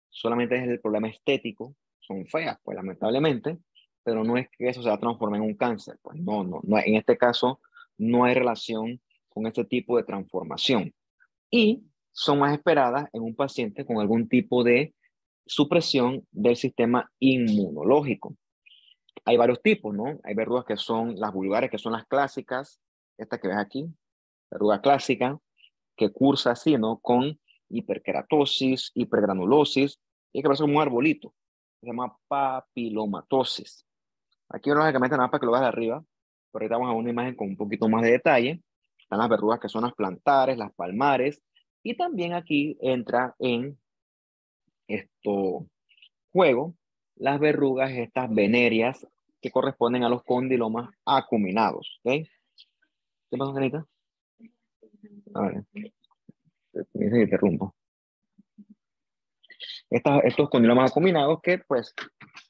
solamente es el problema estético, son feas, pues lamentablemente, pero no es que eso se va a transformar en un cáncer, pues no, en este caso no hay relación con este tipo de transformación. Y son más esperadas en un paciente con algún tipo de supresión del sistema inmunológico. Hay varios tipos, ¿no? Hay verrugas que son las vulgares, que son las clásicas, esta que ves aquí, verruga clásica, que cursa así, ¿no? Con hiperkeratosis, hipergranulosis, y que parece como un arbolito. Se llama papilomatosis. Aquí lógicamente nada para que lo veas de arriba, pero ahorita vamos a ver una imagen con un poquito más de detalle. Están las verrugas que son las plantares, las palmares, y también aquí entra en esto juego las verrugas estas venéreas que corresponden a los condilomas acuminados. ¿Ok? ¿Qué pasa, Anita? A ver, me interrumpo. Estos condilomas acuminados que, pues,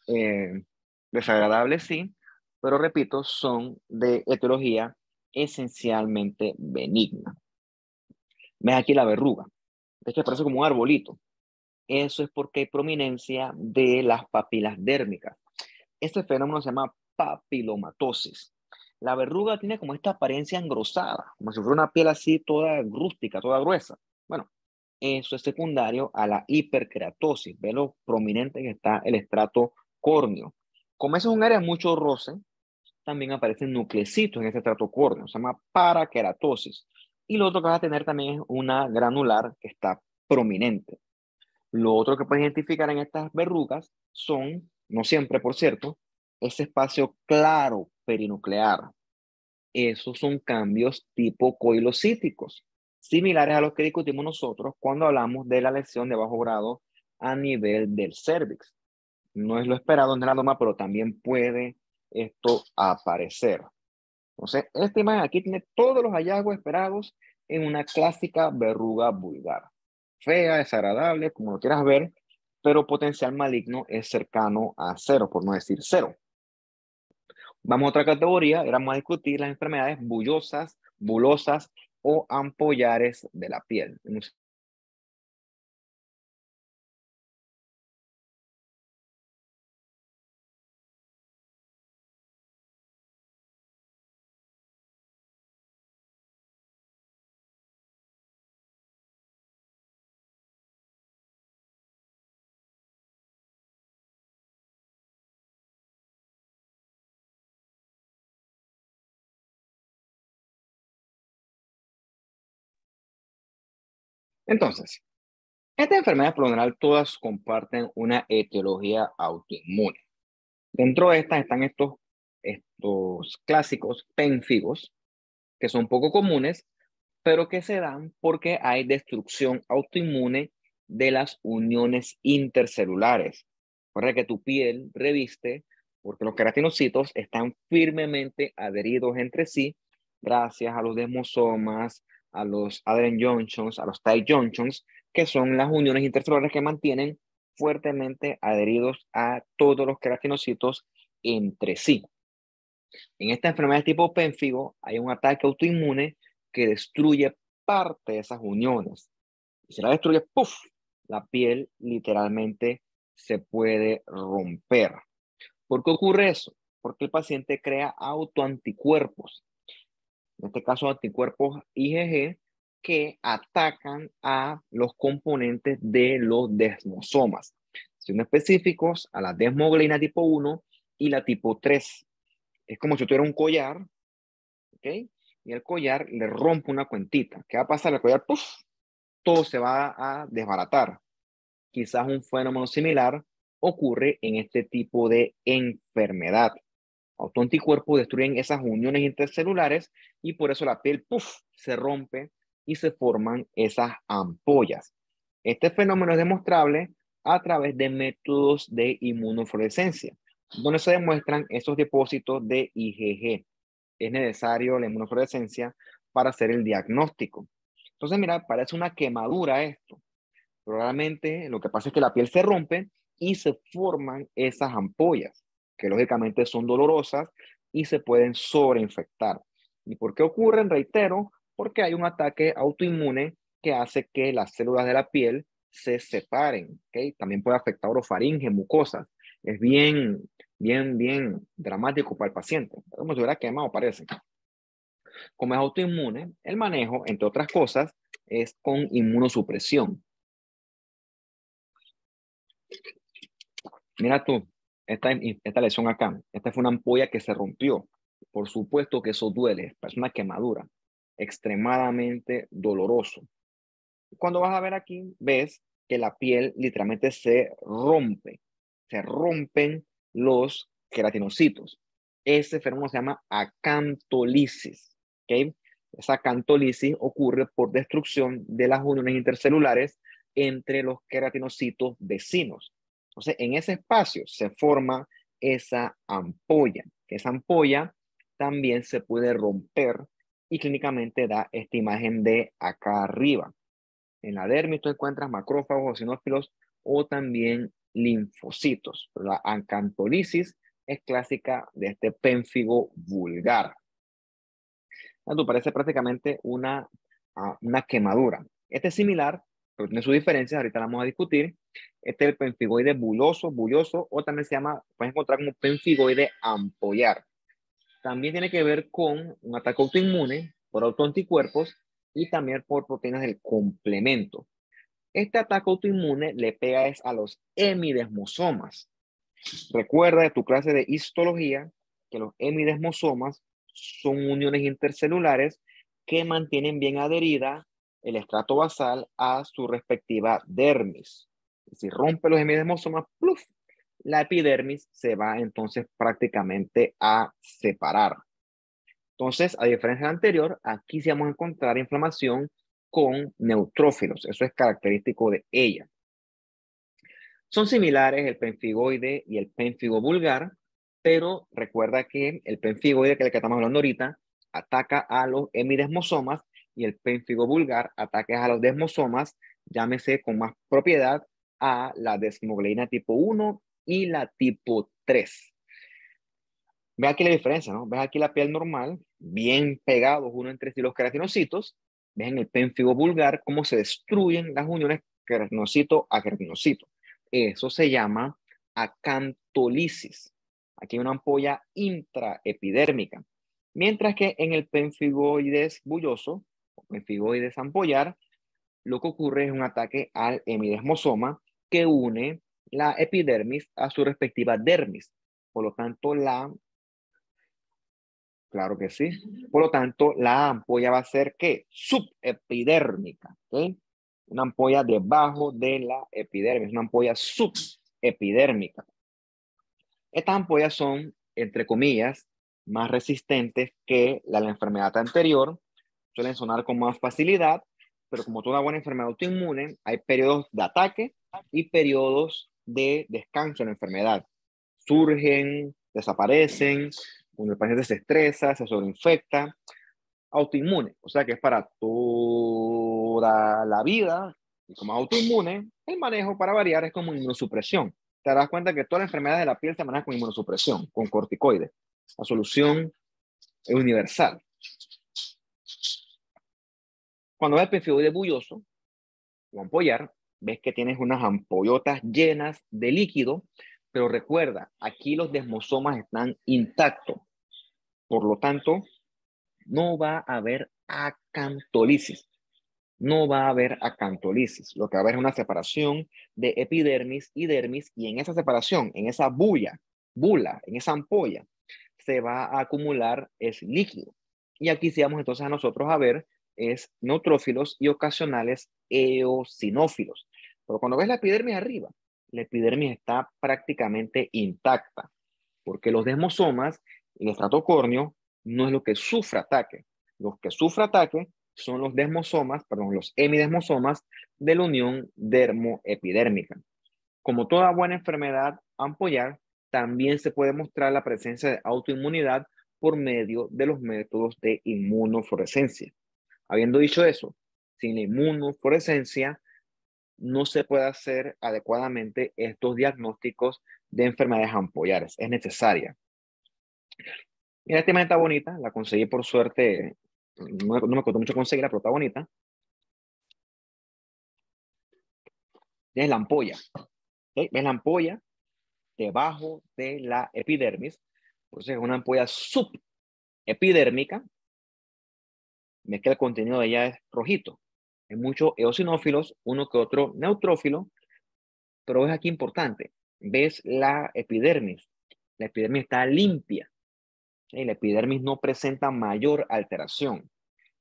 eh, desagradables sí, pero repito, son de etiología esencialmente benigna. Ves aquí la verruga. Es que parece como un arbolito. Eso es porque hay prominencia de las papilas dérmicas. Este fenómeno se llama papilomatosis. La verruga tiene como esta apariencia engrosada, como si fuera una piel así toda rústica, toda gruesa. Bueno, eso es secundario a la hiperkeratosis. Ve lo prominente que está el estrato córneo. Como eso es un área de mucho roce, también aparecen nuclecitos en ese estrato córneo. Se llama parakeratosis. Y lo otro que vas a tener también es una granular que está prominente. Lo otro que puedes identificar en estas verrugas son, no siempre por cierto, ese espacio claro perinuclear. Esos son cambios tipo coilocíticos, similares a los que discutimos nosotros cuando hablamos de la lesión de bajo grado a nivel del cérvix. No es lo esperado en el adenoma, pero también puede esto aparecer. Entonces, esta imagen aquí tiene todos los hallazgos esperados en una clásica verruga vulgar. Fea, desagradable, como lo quieras ver, pero potencial maligno es cercano a cero, por no decir cero. Vamos a otra categoría, ahora vamos a discutir las enfermedades bullosas, bulosas o ampollares de la piel. Entonces, estas enfermedades por lo general todas comparten una etiología autoinmune. Dentro de estas están estos clásicos pénfigos, que son poco comunes, pero que se dan porque hay destrucción autoinmune de las uniones intercelulares. Recuerda que tu piel reviste porque los queratinocitos están firmemente adheridos entre sí gracias a los desmosomas, a los adherent junctions, a los tight junctions, que son las uniones intercelulares que mantienen fuertemente adheridos a todos los queratinocitos entre sí. En esta enfermedad de tipo pénfigo hay un ataque autoinmune que destruye parte de esas uniones. Y si la destruye, ¡puf! La piel literalmente se puede romper. ¿Por qué ocurre eso? Porque el paciente crea autoanticuerpos, en este caso anticuerpos IgG, que atacan a los componentes de los desmosomas, siendo específicos a la desmoglina tipo 1 y la tipo 3. Es como si tuviera un collar, ¿ok? Y el collar le rompe una cuentita. ¿Qué va a pasar? El collar, ¡puf! Todo se va a desbaratar. Quizás un fenómeno similar ocurre en este tipo de enfermedad. Autoanticuerpos destruyen esas uniones intercelulares y por eso la piel, ¡puf!, se rompe y se forman esas ampollas. Este fenómeno es demostrable a través de métodos de inmunofluorescencia, donde se demuestran esos depósitos de IgG. Es necesario la inmunofluorescencia para hacer el diagnóstico. Entonces, mira, parece una quemadura esto. Probablemente lo que pasa es que la piel se rompe y se forman esas ampollas, que lógicamente son dolorosas y se pueden sobreinfectar. ¿Y por qué ocurren? Reitero, porque hay un ataque autoinmune que hace que las células de la piel se separen, ¿okay? También puede afectar orofaringe, mucosas. Es bien dramático para el paciente. Como si hubiera quemado, parece. Como es autoinmune, el manejo, entre otras cosas, es con inmunosupresión. Mira tú, esta lesión acá, esta fue una ampolla que se rompió. Por supuesto que eso duele, es una quemadura, extremadamente doloroso. Cuando vas a ver aquí, ves que la piel literalmente se rompen los queratinocitos. Ese fenómeno se llama acantolisis, ¿ok? Esa acantolisis ocurre por destrucción de las uniones intercelulares entre los queratinocitos vecinos. Entonces, en ese espacio se forma esa ampolla. Esa ampolla también se puede romper y clínicamente da esta imagen de acá arriba. En la dermis tú encuentras macrófagos, eosinófilos o también linfocitos. Pero la acantolisis es clásica de este pénfigo vulgar. Esto parece prácticamente una quemadura. Este es similar, pero tiene sus diferencias, ahorita la vamos a discutir. Este es el penfigoide bulloso, o también se llama, puedes encontrar como penfigoide ampollar. También tiene que ver con un ataque autoinmune por autoanticuerpos y también por proteínas del complemento. Este ataque autoinmune le pega es a los hemidesmosomas. Recuerda de tu clase de histología que los hemidesmosomas son uniones intercelulares que mantienen bien adherida el estrato basal a su respectiva dermis. Si rompe los hemidesmosomas, ¡pluf!, la epidermis se va entonces prácticamente a separar. Entonces, a diferencia del anterior, aquí sí vamos a encontrar inflamación con neutrófilos. Eso es característico de ella. Son similares el pemfigoide y el pénfigo vulgar, pero recuerda que el pemfigoide, que es el que estamos hablando ahorita, ataca a los hemidesmosomas y el pénfigo vulgar ataca a los desmosomas, llámese con más propiedad a la desmogleína tipo 1 y la tipo 3. Ve aquí la diferencia, ¿no? Ves aquí la piel normal, bien pegados uno entre sí los queratinocitos. Ves en el pénfigo vulgar cómo se destruyen las uniones queratinocito a queratinocito. Eso se llama acantolisis. Aquí hay una ampolla intraepidérmica. Mientras que en el pemfigoides bulloso, o pemfigoides ampollar, lo que ocurre es un ataque al hemidesmosoma que une la epidermis a su respectiva dermis. Por lo tanto, claro que sí. Por lo tanto, la ampolla va a ser ¿qué? Subepidérmica. ¿Ok? Una ampolla debajo de la epidermis, una ampolla subepidérmica. Estas ampollas son, entre comillas, más resistentes que la enfermedad anterior. Suelen sonar con más facilidad, pero como toda buena enfermedad autoinmune, hay periodos de ataque y periodos de descanso en la enfermedad. Surgen, desaparecen, cuando el paciente se estresa, se sobreinfecta. Autoinmune, o sea que es para toda la vida, y como autoinmune, el manejo para variar es como inmunosupresión. Te darás cuenta que todas las enfermedades de la piel se manejan con inmunosupresión, con corticoides. La solución es universal. Cuando ves el pemphigoide bulloso o ampollar, ves que tienes unas ampollotas llenas de líquido, pero recuerda, aquí los desmosomas están intactos. Por lo tanto, no va a haber acantolisis. No va a haber acantolisis. Lo que va a haber es una separación de epidermis y dermis, y en esa separación, en esa bula, en esa ampolla, se va a acumular es líquido. Y aquí sí vamos entonces a nosotros a ver es neutrófilos y ocasionales eosinófilos. Pero cuando ves la epidermis arriba, la epidermis está prácticamente intacta, porque los desmosomas y el estrato córneo no es lo que sufre ataque. Los que sufre ataque son los desmosomas, perdón, los hemidesmosomas de la unión dermoepidérmica. Como toda buena enfermedad ampollar, también se puede mostrar la presencia de autoinmunidad por medio de los métodos de inmunofluorescencia. Habiendo dicho eso, sin la inmunofluorescencia no se puede hacer adecuadamente estos diagnósticos de enfermedades ampollares. Es necesaria. Mira, esta imagen está bonita, la conseguí por suerte, no me costó mucho conseguirla, pero está bonita. Es la ampolla. ¿Okay? ¿Ves la ampolla? Debajo de la epidermis. Entonces es una ampolla subepidérmica. Ves que el contenido de ella es rojito. Hay muchos eosinófilos, uno que otro neutrófilo, pero es aquí importante. ¿Ves la epidermis? La epidermis está limpia. ¿Sí? La epidermis no presenta mayor alteración.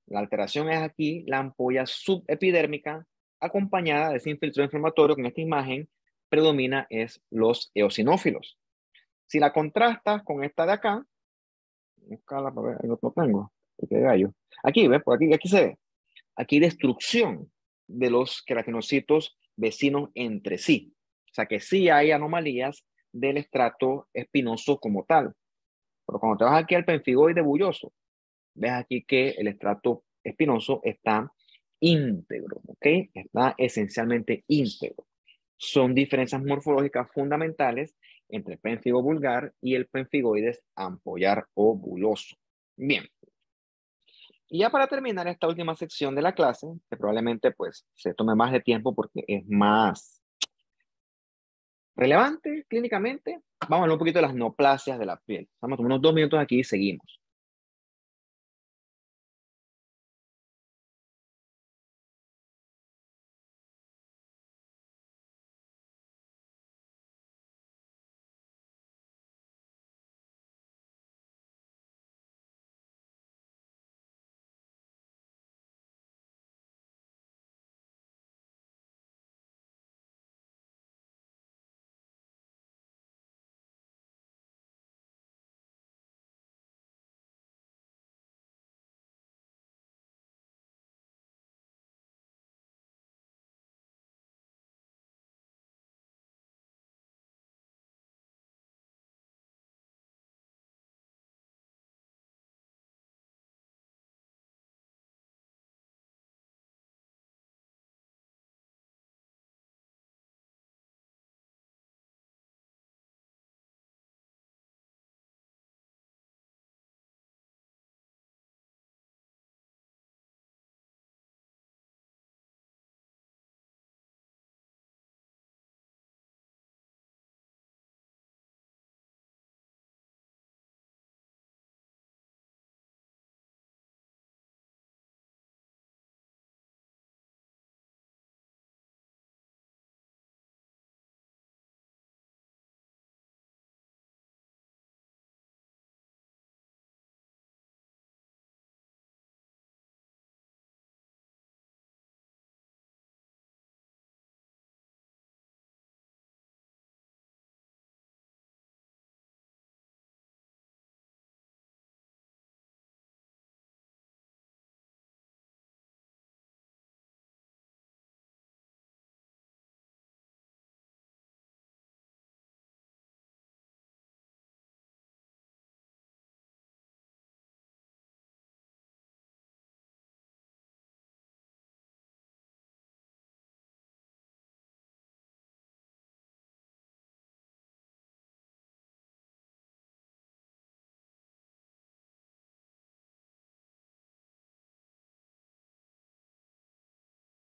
La alteración es aquí la ampolla subepidérmica acompañada de ese infiltrado inflamatorio que en esta imagen predomina es los eosinófilos. Si la contrastas con esta de acá, buscarla para ver, ahí lo tengo, qué gallo. Aquí, ¿ves? Por aquí se ve. Aquí hay destrucción de los queratinocitos vecinos entre sí. O sea que sí hay anomalías del estrato espinoso como tal. Pero cuando te vas aquí al pemfigoide bulloso, ves aquí que el estrato espinoso está íntegro, ¿ok? Está esencialmente íntegro. Son diferencias morfológicas fundamentales entre el pénfigo vulgar y el pemfigoides ampollar o buloso. Bien, y ya para terminar esta última sección de la clase, que probablemente pues se tome más de tiempo porque es más relevante clínicamente, vamos a hablar un poquito de las neoplasias de la piel. Vamos a tomar unos 2 minutos aquí y seguimos.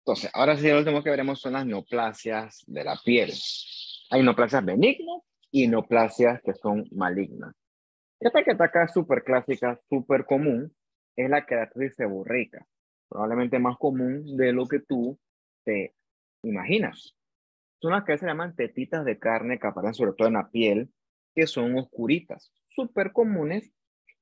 Entonces, ahora sí, lo último que veremos son las neoplasias de la piel. Hay neoplasias benignas y neoplasias que son malignas. Esta que está acá es súper clásica, súper común, es la queratosis seborreica. Probablemente más común de lo que tú te imaginas. Son las que se llaman tetitas de carne que aparecen sobre todo en la piel, que son oscuritas, súper comunes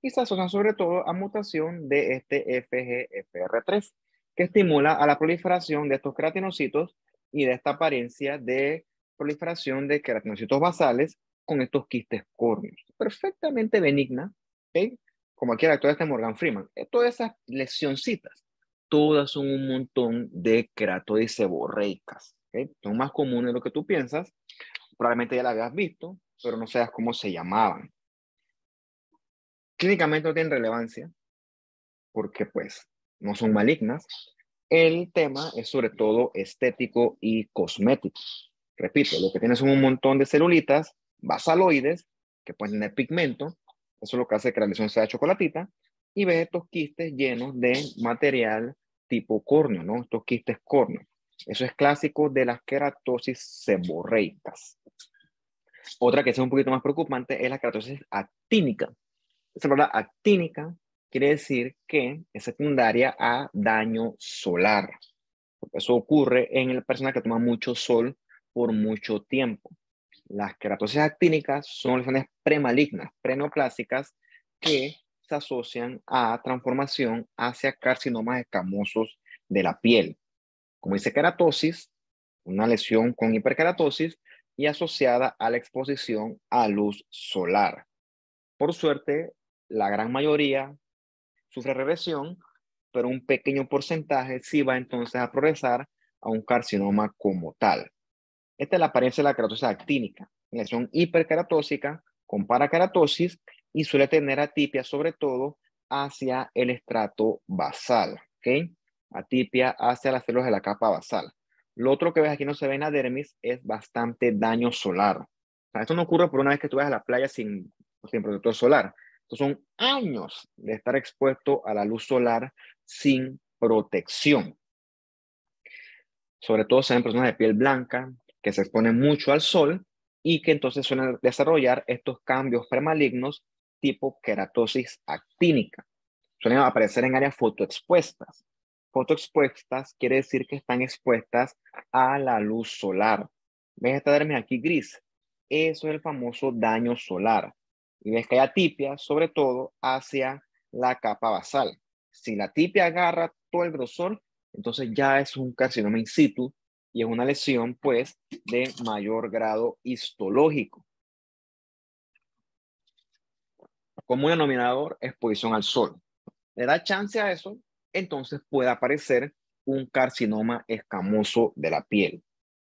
y se asocian sobre todo a mutación de este FGFR3, que estimula a la proliferación de estos queratinocitos y de esta apariencia de proliferación de queratinocitos basales con estos quistes córneos. Perfectamente benigna, ¿ok? Como aquí el actor este Morgan Freeman. Todas esas lesioncitas, todas son un montón de queratosis seborreicas, ¿ok? Son más comunes de lo que tú piensas. Probablemente ya la habías visto, pero no sabes cómo se llamaban. Clínicamente no tienen relevancia porque pues no son malignas. El tema es sobre todo estético y cosmético. Repito, lo que tienes son un montón de celulitas basaloides que pueden tener pigmento. Eso es lo que hace que la lesión sea chocolatita. Y ves estos quistes llenos de material tipo córneo, ¿no? Estos quistes córneos. Eso es clásico de las queratosis seborreicas. Otra que es un poquito más preocupante es la queratosis actínica. Esa palabra actínica quiere decir que es secundaria a daño solar. Eso ocurre en la persona que toma mucho sol por mucho tiempo. Las queratosis actínicas son lesiones premalignas, preneoplásicas, que se asocian a transformación hacia carcinomas escamosos de la piel. Como dice queratosis, una lesión con hiperkeratosis y asociada a la exposición a luz solar. Por suerte, la gran mayoría sufre regresión, pero un pequeño porcentaje sí va entonces a progresar a un carcinoma como tal. Esta es la apariencia de la queratosis actínica, lesión hiperkeratósica con parakeratosis y suele tener atipia sobre todo hacia el estrato basal, ¿ok? Atipia hacia las células de la capa basal. Lo otro que ves aquí no se ve en la dermis es bastante daño solar. O sea, esto no ocurre por una vez que tú vas a la playa sin protector solar. Estos son años de estar expuesto a la luz solar sin protección. Sobre todo se ven personas de piel blanca que se exponen mucho al sol y que entonces suelen desarrollar estos cambios premalignos tipo queratosis actínica. Suelen aparecer en áreas fotoexpuestas. Fotoexpuestas quiere decir que están expuestas a la luz solar. ¿Ves esta dermis aquí gris? Eso es el famoso daño solar. Y ves que hay atipia, sobre todo hacia la capa basal. Si la atipia agarra todo el grosor, entonces ya es un carcinoma in situ y es una lesión, pues, de mayor grado histológico. Como un denominador, exposición al sol. Le da chance a eso, entonces puede aparecer un carcinoma escamoso de la piel.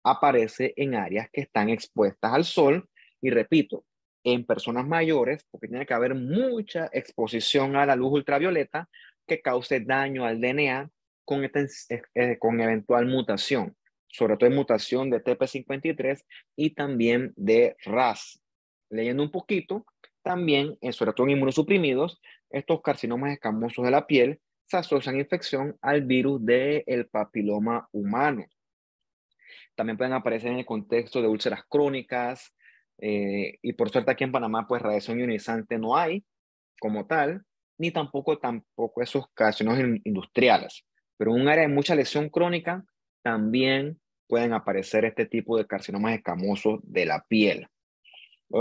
Aparece en áreas que están expuestas al sol y repito, en personas mayores, porque tiene que haber mucha exposición a la luz ultravioleta que cause daño al DNA con eventual mutación, sobre todo en mutación de TP53 y también de RAS. Leyendo un poquito, también, sobre todo en inmunosuprimidos, estos carcinomas escamosos de la piel se asocian a infección al virus del papiloma humano. También pueden aparecer en el contexto de úlceras crónicas y por suerte aquí en Panamá pues radiación ionizante no hay como tal, ni tampoco esos carcinomas industriales. Pero en un área de mucha lesión crónica también pueden aparecer este tipo de carcinomas escamosos de la piel.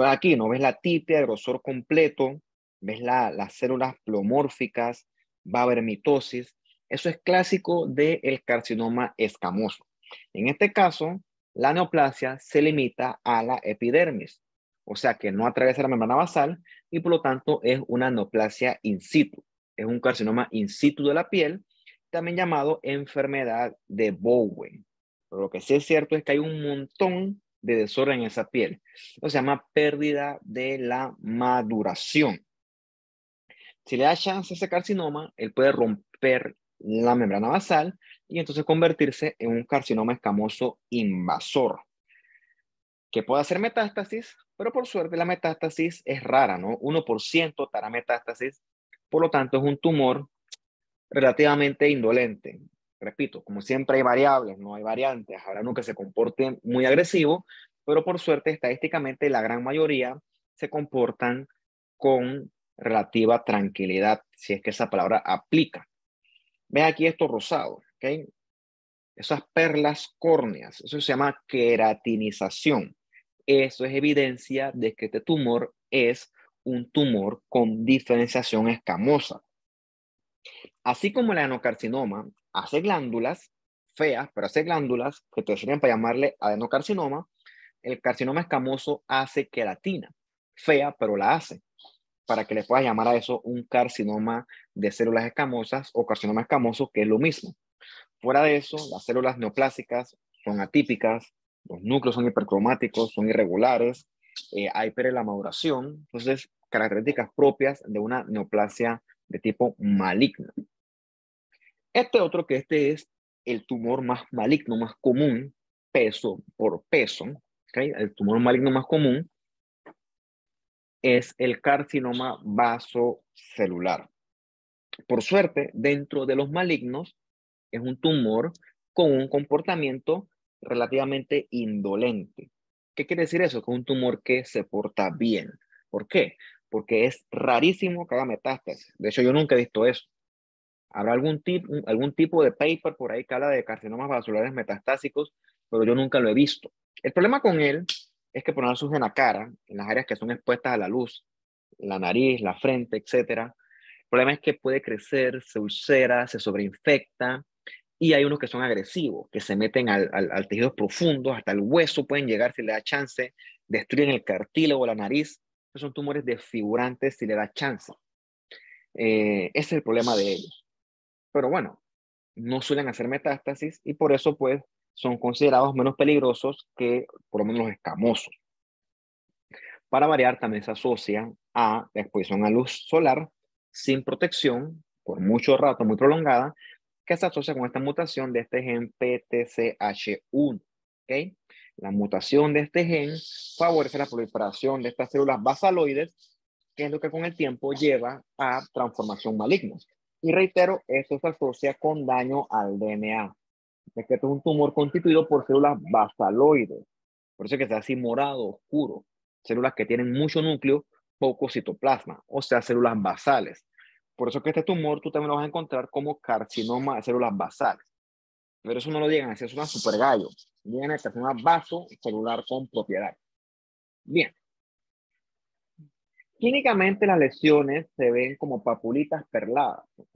Aquí no ves la tipia de grosor completo, ves las células pleomórficas, va a haber mitosis. Eso es clásico del carcinoma escamoso. En este caso, la neoplasia se limita a la epidermis, o sea que no atraviesa la membrana basal y por lo tanto es una neoplasia in situ. Es un carcinoma in situ de la piel, también llamado enfermedad de Bowen. Pero lo que sí es cierto es que hay un montón de desorden en esa piel. Eso se llama pérdida de la maduración. Si le da chance a ese carcinoma, él puede romper la membrana basal y entonces convertirse en un carcinoma escamoso invasor, que puede hacer metástasis, pero por suerte la metástasis es rara, ¿no? 1% dará metástasis, por lo tanto es un tumor relativamente indolente. Repito, como siempre hay variables, no hay variantes, habrá uno que se comporte muy agresivo, pero por suerte estadísticamente la gran mayoría se comportan con relativa tranquilidad, si es que esa palabra aplica. Ve aquí esto rosado, ¿ok? Esas perlas córneas, eso se llama queratinización. Eso es evidencia de que este tumor es un tumor con diferenciación escamosa. Así como el adenocarcinoma hace glándulas feas, pero hace glándulas que te sirven para llamarle adenocarcinoma, el carcinoma escamoso hace queratina, fea, pero la hace, para que le puedas llamar a eso un carcinoma de células escamosas o carcinoma escamoso, que es lo mismo. Fuera de eso, las células neoplásicas son atípicas, los núcleos son hipercromáticos, son irregulares, hay maduración, entonces características propias de una neoplasia de tipo maligno. Este es el tumor más maligno, más común, peso por peso, ¿okay? El tumor maligno más común es el carcinoma vasocelular. Por suerte, dentro de los malignos, es un tumor con un comportamiento relativamente indolente. ¿Qué quiere decir eso? Que es un tumor que se porta bien. ¿Por qué? Porque es rarísimo que haga metástasis. De hecho, yo nunca he visto eso. Habrá algún tipo de paper por ahí que habla de carcinomas vasculares metastásicos, pero yo nunca lo he visto. El problema con él es que por nada surge en la cara, en las áreas que son expuestas a la luz, la nariz, la frente, etcétera. El problema es que puede crecer, se ulcera, se sobreinfecta, y hay unos que son agresivos, que se meten al tejido profundo, hasta el hueso pueden llegar si le da chance, destruyen el cartílago o la nariz. Esos son tumores desfigurantes si le da chance. Ese es el problema de ellos. Pero bueno, no suelen hacer metástasis y por eso pues son considerados menos peligrosos que por lo menos los escamosos. Para variar, también se asocia a la exposición a luz solar sin protección por mucho rato, muy prolongada, que se asocia con esta mutación de este gen PTCH1. ¿Okay? La mutación de este gen favorece la proliferación de estas células basaloides, que es lo que con el tiempo lleva a transformación maligna. Y reitero, esto se asocia con daño al DNA. Es que esto es un tumor constituido por células basaloides. Por eso es que está así morado, oscuro. Células que tienen mucho núcleo, poco citoplasma, o sea, células basales. Por eso es que este tumor tú también lo vas a encontrar como carcinoma de células basales. Pero eso no lo digan así, es una super gallo. Digan que es una vasocelular con propiedad. Bien. Clínicamente las lesiones se ven como papulitas perladas, ¿ok?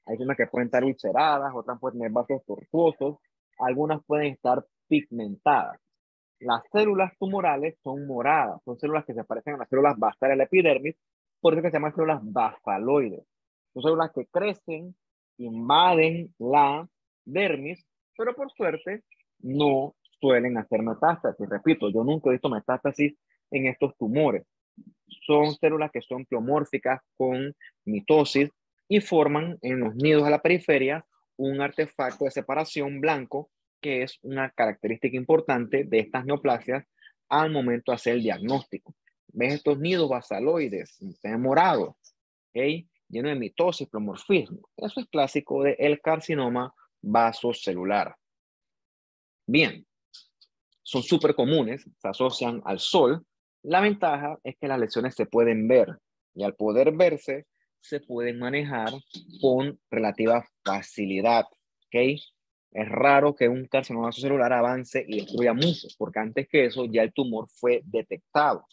Hay unas que pueden estar ulceradas, otras pueden tener vasos tortuosos, algunas pueden estar pigmentadas. Las células tumorales son moradas, son células que se parecen a las células basales de la epidermis, por eso que se llaman células basaloides. Son células que crecen, invaden la dermis, pero por suerte no suelen hacer metástasis. Repito, yo nunca he visto metástasis en estos tumores. Son células que son pleomórficas con mitosis y forman en los nidos a la periferia un artefacto de separación blanco, que es una característica importante de estas neoplasias al momento de hacer el diagnóstico. ¿Ves estos nidos basaloides, morados, ¿okay? Lleno de mitosis, pleomorfismo? Eso es clásico del carcinoma vasocelular. Bien, son súper comunes, se asocian al sol. La ventaja es que las lesiones se pueden ver y al poder verse, se pueden manejar con relativa facilidad. ¿Okay? Es raro que un carcinoma celular avance y destruya mucho, porque antes que eso ya el tumor fue detectado.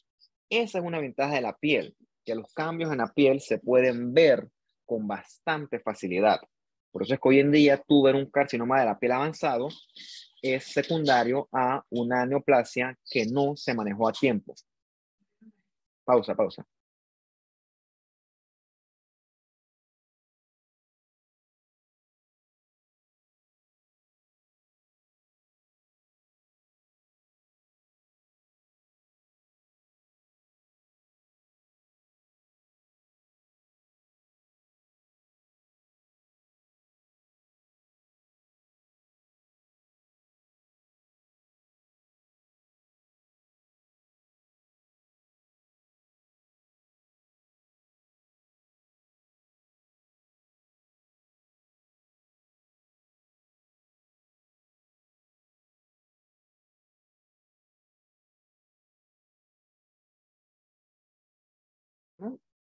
Esa es una ventaja de la piel, que los cambios en la piel se pueden ver con bastante facilidad. Por eso es que hoy en día tú ver un carcinoma de la piel avanzado es secundario a una neoplasia que no se manejó a tiempo. Pausa, pausa.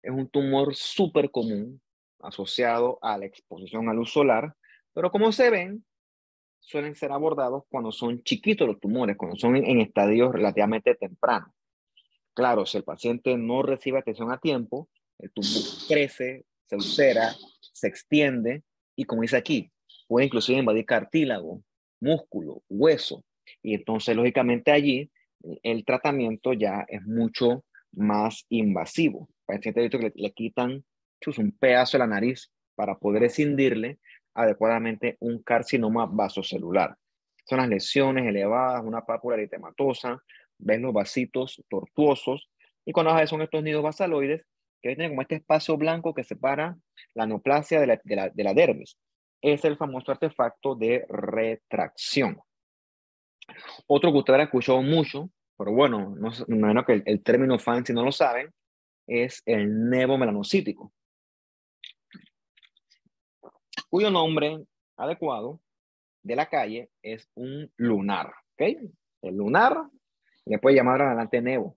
Es un tumor súper común asociado a la exposición a luz solar, pero como se ven, suelen ser abordados cuando son chiquitos los tumores, cuando son en estadios relativamente tempranos. Claro, si el paciente no recibe atención a tiempo, el tumor crece, se ulcera, se extiende y, como dice aquí, puede inclusive invadir cartílago, músculo, hueso. Y entonces, lógicamente, allí el tratamiento ya es mucho más invasivo. El paciente visto que le quitan un pedazo de la nariz para poder escindirle adecuadamente un carcinoma vasocelular. Son las lesiones elevadas, una pápula eritematosa, ven los vasitos tortuosos, y cuando son estos nidos basaloides que tienen como este espacio blanco que separa la neoplasia de la dermis. Es el famoso artefacto de retracción. Otro que usted habrá escuchado mucho, pero bueno, no, me imagino que el término fancy no lo saben, es el nevo melanocítico, cuyo nombre adecuado de la calle es un lunar. ¿Ok? El lunar le puede llamar adelante nevo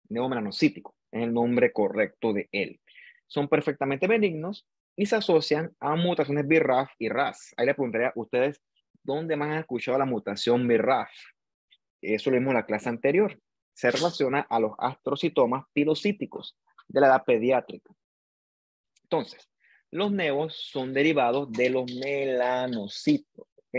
melanocítico, es el nombre correcto de él. Son perfectamente benignos y se asocian a mutaciones BRAF y RAS. Ahí le preguntaría a ustedes dónde más han escuchado la mutación BRAF. Eso lo vimos en la clase anterior. Se relaciona a los astrocitomas pilocíticos de la edad pediátrica. Entonces, los nevos son derivados de los melanocitos, ¿ok?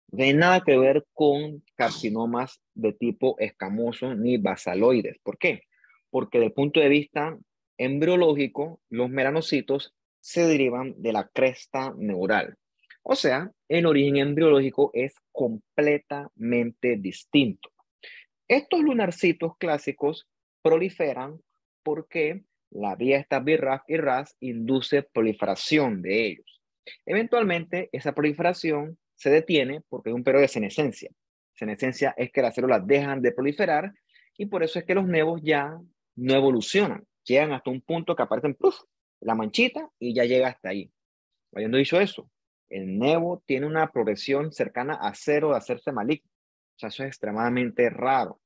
No tiene nada que ver con carcinomas de tipo escamoso ni basaloides. ¿Por qué? Porque desde el punto de vista embriológico, los melanocitos se derivan de la cresta neural. O sea, el origen embriológico es completamente distinto. Estos lunarcitos clásicos proliferan porque la vía esta BRAF y RAS induce proliferación de ellos. Eventualmente, esa proliferación se detiene porque hay un periodo de senescencia. Senescencia es que las células dejan de proliferar y por eso es que los nevos ya no evolucionan. Llegan hasta un punto que aparecen ¡puf!, la manchita y ya llega hasta ahí. Habiendo dicho eso, el nevo tiene una progresión cercana a cero de hacerse maligno. O sea, eso es extremadamente raro.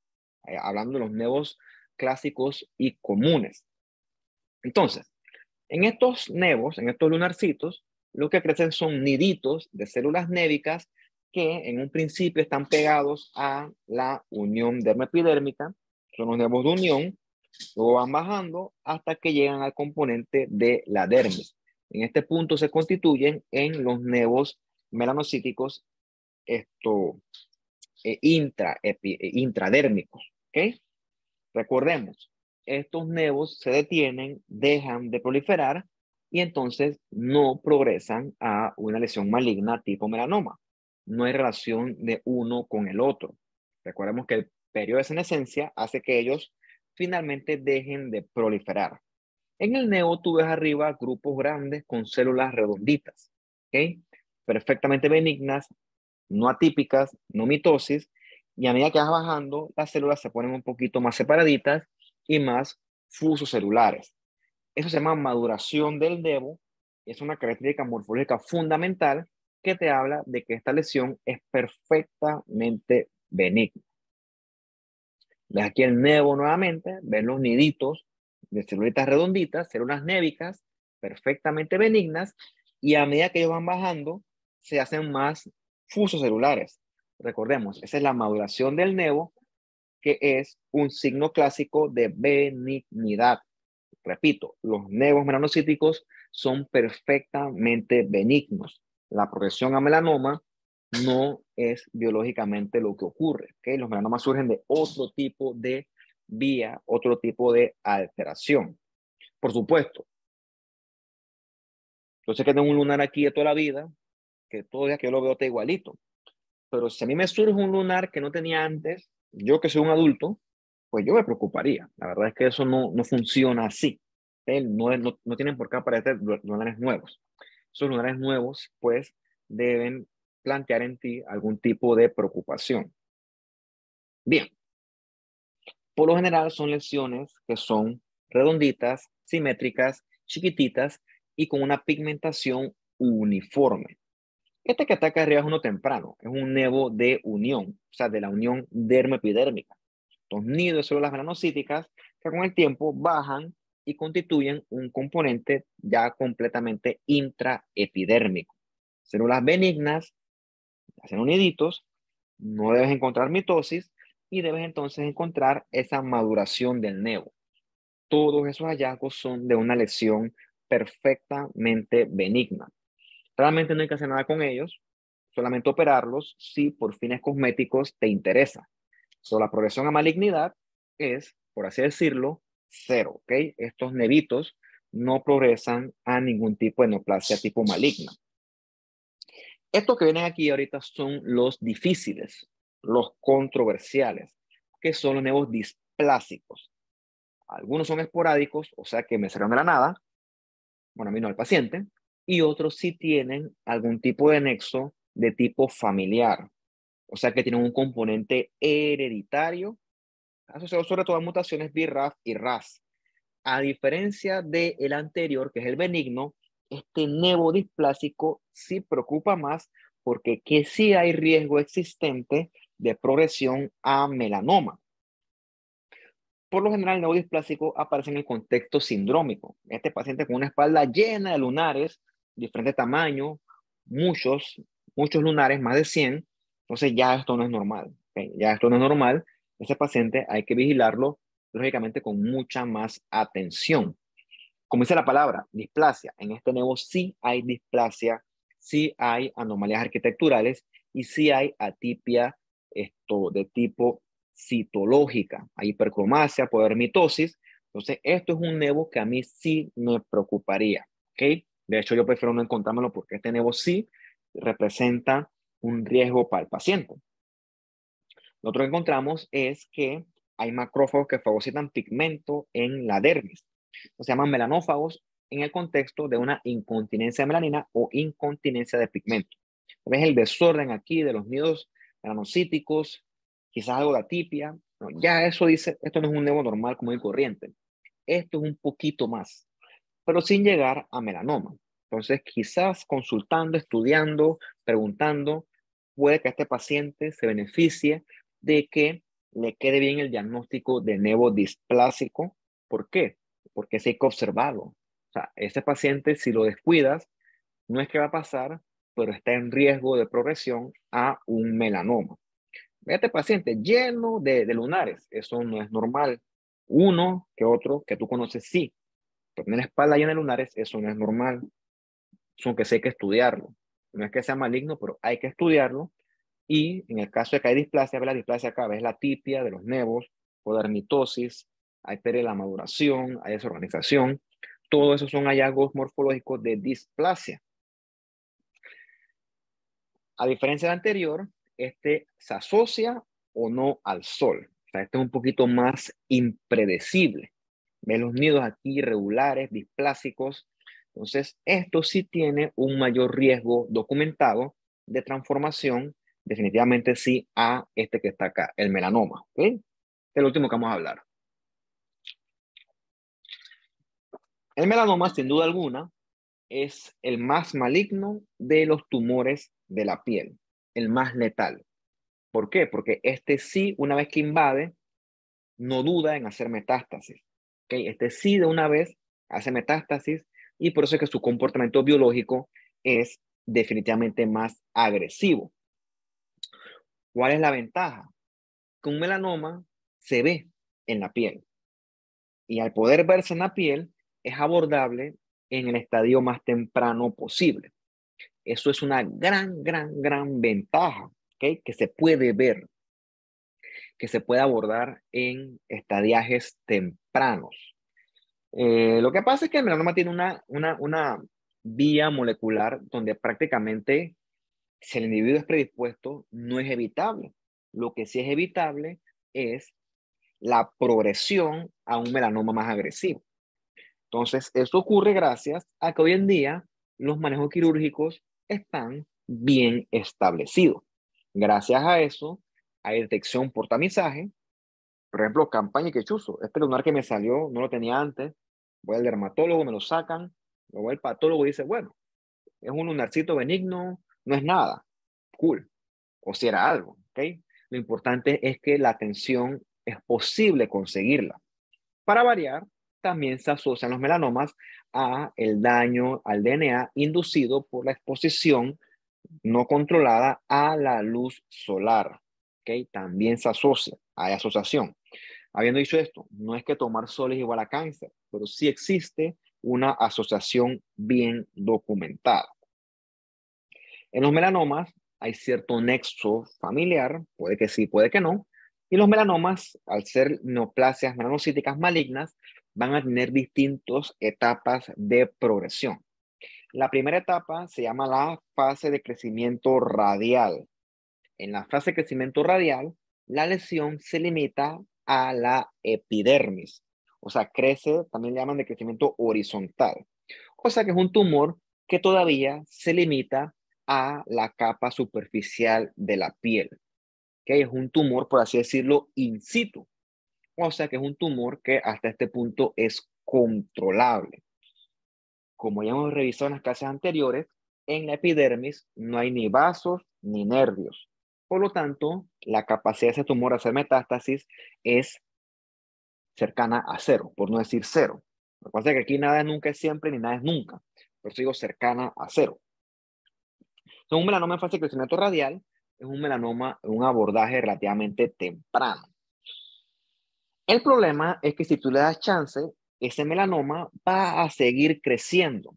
Hablando de los nevos clásicos y comunes. Entonces, en estos nevos, en estos lunarcitos, lo que crecen son niditos de células névicas que en un principio están pegados a la unión dermoepidérmica, son los nevos de unión, luego van bajando hasta que llegan al componente de la dermis. En este punto se constituyen en los nevos melanocíticos intradérmicos. ¿Ok? Recordemos, estos nevos se detienen, dejan de proliferar y entonces no progresan a una lesión maligna tipo melanoma. No hay relación de uno con el otro. Recordemos que el periodo de senescencia hace que ellos finalmente dejen de proliferar. En el nevo tú ves arriba grupos grandes con células redonditas, ¿ok? Perfectamente benignas, no atípicas, no mitosis, y a medida que vas bajando, las células se ponen un poquito más separaditas y más fusocelulares. Eso se llama maduración del nevo, es una característica morfológica fundamental que te habla de que esta lesión es perfectamente benigna. Ves aquí el nevo nuevamente, ves los niditos de celulitas redonditas, células névicas, perfectamente benignas, y a medida que ellos van bajando, se hacen más fusocelulares. Recordemos, esa es la maduración del nevo, que es un signo clásico de benignidad. Repito, los nevos melanocíticos son perfectamente benignos. La progresión a melanoma no es biológicamente lo que ocurre. ¿Okay? Los melanomas surgen de otro tipo de vía, otro tipo de alteración. Por supuesto, yo sé que tengo un lunar aquí de toda la vida, que todo día que yo lo veo está igualito. Pero si a mí me surge un lunar que no tenía antes, yo que soy un adulto, pues yo me preocuparía. La verdad es que eso no funciona así. No tienen por qué aparecer lunares nuevos. Esos lunares nuevos, pues, deben plantear en ti algún tipo de preocupación. Bien, por lo general son lesiones que son redonditas, simétricas, chiquititas y con una pigmentación uniforme. Este que ataca arriba es uno temprano, es un nevo de unión, o sea, de la unión dermoepidérmica. Los nidos de células melanocíticas que con el tiempo bajan y constituyen un componente ya completamente intraepidérmico. Células benignas hacen uniditos, no debes encontrar mitosis y debes entonces encontrar esa maduración del nevo. Todos esos hallazgos son de una lesión perfectamente benigna. Realmente no hay que hacer nada con ellos, solamente operarlos si por fines cosméticos te interesa. La progresión a malignidad es, por así decirlo, cero, ¿ok? Estos nevitos no progresan a ningún tipo de neoplasia tipo maligna. Estos que vienen aquí ahorita son los difíciles, los controversiales, que son los nevos displásicos. Algunos son esporádicos, o sea que me salieron de la nada, bueno, a mí no al paciente, y otros sí tienen algún tipo de nexo de tipo familiar, o sea que tienen un componente hereditario asociado sobre todo a mutaciones BRAF y RAS. A diferencia del anterior, que es el benigno, este nevo displásico sí preocupa más porque que sí hay riesgo existente de progresión a melanoma. Por lo general, el nevo displásico aparece en el contexto sindrómico. Este paciente con una espalda llena de lunares, diferente tamaño, muchos lunares, más de 100, entonces ya esto no es normal. ¿Okay? Ya esto no es normal. Ese paciente hay que vigilarlo, lógicamente, con mucha más atención. Como dice la palabra, displasia. En este nevo sí hay displasia, sí hay anomalías arquitecturales y sí hay atipia de tipo citológica. Hay hipercromasia, podermitosis. Entonces, esto es un nevo que a mí sí me preocuparía. ¿Ok? De hecho, yo prefiero no encontrármelo porque este nevo sí representa un riesgo para el paciente. Lo otro que encontramos es que hay macrófagos que fagocitan pigmento en la dermis. Se llaman melanófagos en el contexto de una incontinencia de melanina o incontinencia de pigmento. ¿Ves el desorden aquí de los nidos melanocíticos? Quizás algo de atipia. No, ya eso dice, esto no es un nevo normal como el corriente. Esto es un poquito más, pero sin llegar a melanoma. Entonces, quizás consultando, estudiando, preguntando, puede que este paciente se beneficie de que le quede bien el diagnóstico de nevo displásico. ¿Por qué? Porque sí hay que observarlo. O sea, ese paciente, si lo descuidas, no es que va a pasar, pero está en riesgo de progresión a un melanoma. Este paciente lleno de lunares, eso no es normal. Uno que otro que tú conoces, sí, pero tener la espalda llena de lunares, eso no es normal. Eso que sí hay que estudiarlo. No es que sea maligno, pero hay que estudiarlo. Y en el caso de que hay displasia, ve la displasia acá, ves la tipia de los nevos, podermitosis, hay pérdida de la maduración, hay desorganización. Todo eso son hallazgos morfológicos de displasia. A diferencia del anterior, este se asocia o no al sol. O sea, este es un poquito más impredecible. Ves los nidos aquí irregulares, displásicos. Entonces, esto sí tiene un mayor riesgo documentado de transformación, definitivamente sí, a este que está acá, el melanoma. ¿Ok? Este es el último que vamos a hablar. El melanoma, sin duda alguna, es el más maligno de los tumores de la piel, el más letal. ¿Por qué? Porque este sí, una vez que invade, no duda en hacer metástasis. ¿Okay? Este sí de una vez hace metástasis y por eso es que su comportamiento biológico es definitivamente más agresivo. ¿Cuál es la ventaja? Que un melanoma se ve en la piel y al poder verse en la piel es abordable en el estadio más temprano posible. Eso es una gran ventaja, ¿okay? Que se puede ver, que se puede abordar en estadiajes tempranos. Lo que pasa es que el melanoma tiene una vía molecular donde prácticamente si el individuo es predispuesto, no es evitable. Lo que sí es evitable es la progresión a un melanoma más agresivo. Entonces, eso ocurre gracias a que hoy en día los manejos quirúrgicos están bien establecidos. Gracias a eso, hay detección por tamizaje. Por ejemplo, campaña y quechuzo. Este lunar que me salió no lo tenía antes. Voy al dermatólogo, me lo sacan. Luego el patólogo dice, bueno, es un lunarcito benigno, no es nada. Cool. O si era algo, ¿ok? Lo importante es que la atención es posible conseguirla. Para variar, también se asocian los melanomas a el daño al DNA inducido por la exposición no controlada a la luz solar. ¿Ok? También se asocia, hay asociación. Habiendo dicho esto, no es que tomar sol es igual a cáncer, pero sí existe una asociación bien documentada. En los melanomas hay cierto nexo familiar, puede que sí, puede que no, y los melanomas, al ser neoplasias melanocíticas malignas, van a tener distintas etapas de progresión. La primera etapa se llama la fase de crecimiento radial. En la fase de crecimiento radial, la lesión se limita a la epidermis, o sea, crece, también le llaman de crecimiento horizontal. O sea que es un tumor que todavía se limita a la capa superficial de la piel. ¿Okay? Es un tumor, por así decirlo, in situ. O sea que es un tumor que hasta este punto es controlable. Como ya hemos revisado en las clases anteriores, en la epidermis no hay ni vasos ni nervios. Por lo tanto, la capacidad de ese tumor de hacer metástasis es cercana a cero, por no decir cero. Lo que pasa es que aquí nada es nunca es siempre ni nada es nunca. Por eso digo cercana a cero. Entonces, un melanoma en fase de crecimiento radial es un melanoma en un abordaje relativamente temprano. El problema es que si tú le das chance, ese melanoma va a seguir creciendo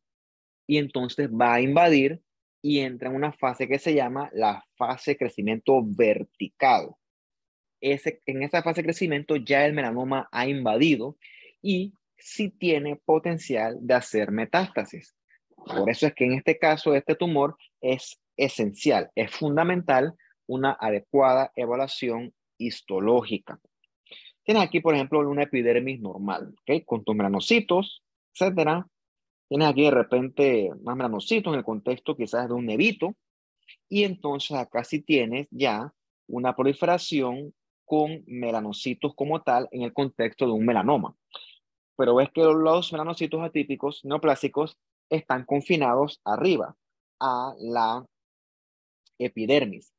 y entonces va a invadir y entra en una fase que se llama la fase de crecimiento vertical. En esa fase de crecimiento ya el melanoma ha invadido y sí tiene potencial de hacer metástasis. Por eso es que en este caso, este tumor es esencial, es fundamental una adecuada evaluación histológica. Tienes aquí, por ejemplo, una epidermis normal, ¿ok? Con tus melanocitos, etcétera. Tienes aquí de repente más melanocitos en el contexto quizás de un nevito. Y entonces acá sí tienes ya una proliferación con melanocitos como tal en el contexto de un melanoma. Pero ves que los melanocitos atípicos neoplásicos están confinados arriba a la epidermis.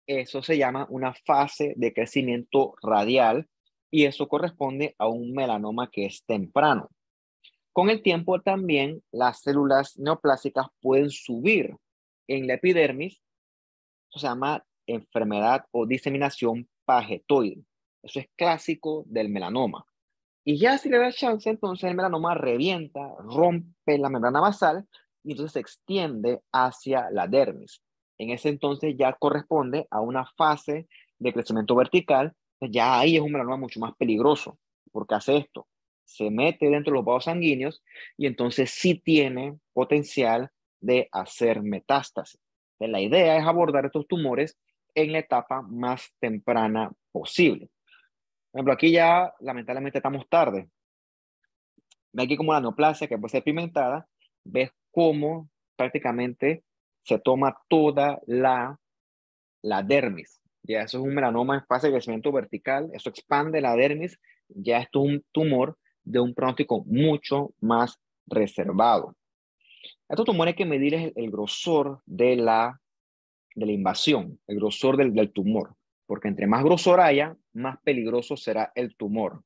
Eso se llama una fase de crecimiento radial y eso corresponde a un melanoma que es temprano. Con el tiempo también las células neoplásicas pueden subir en la epidermis. Eso se llama enfermedad o diseminación pagetoide. Eso es clásico del melanoma. Y ya si le das chance, entonces el melanoma revienta, rompe la membrana basal y entonces se extiende hacia la dermis. En ese entonces ya corresponde a una fase de crecimiento vertical. Ya ahí es un melanoma mucho más peligroso, porque hace esto, se mete dentro de los vasos sanguíneos y entonces sí tiene potencial de hacer metástasis. Entonces, la idea es abordar estos tumores en la etapa más temprana posible. Por ejemplo, aquí ya lamentablemente estamos tarde. Ve aquí como la neoplasia que puede ser pigmentada, ves cómo prácticamente se toma toda la dermis. Ya eso es un melanoma en fase de crecimiento vertical, eso expande la dermis, ya esto es un tumor de un pronóstico mucho más reservado. Estos tumores hay que medir el grosor de la invasión, el grosor del tumor, porque entre más grosor haya, más peligroso será el tumor.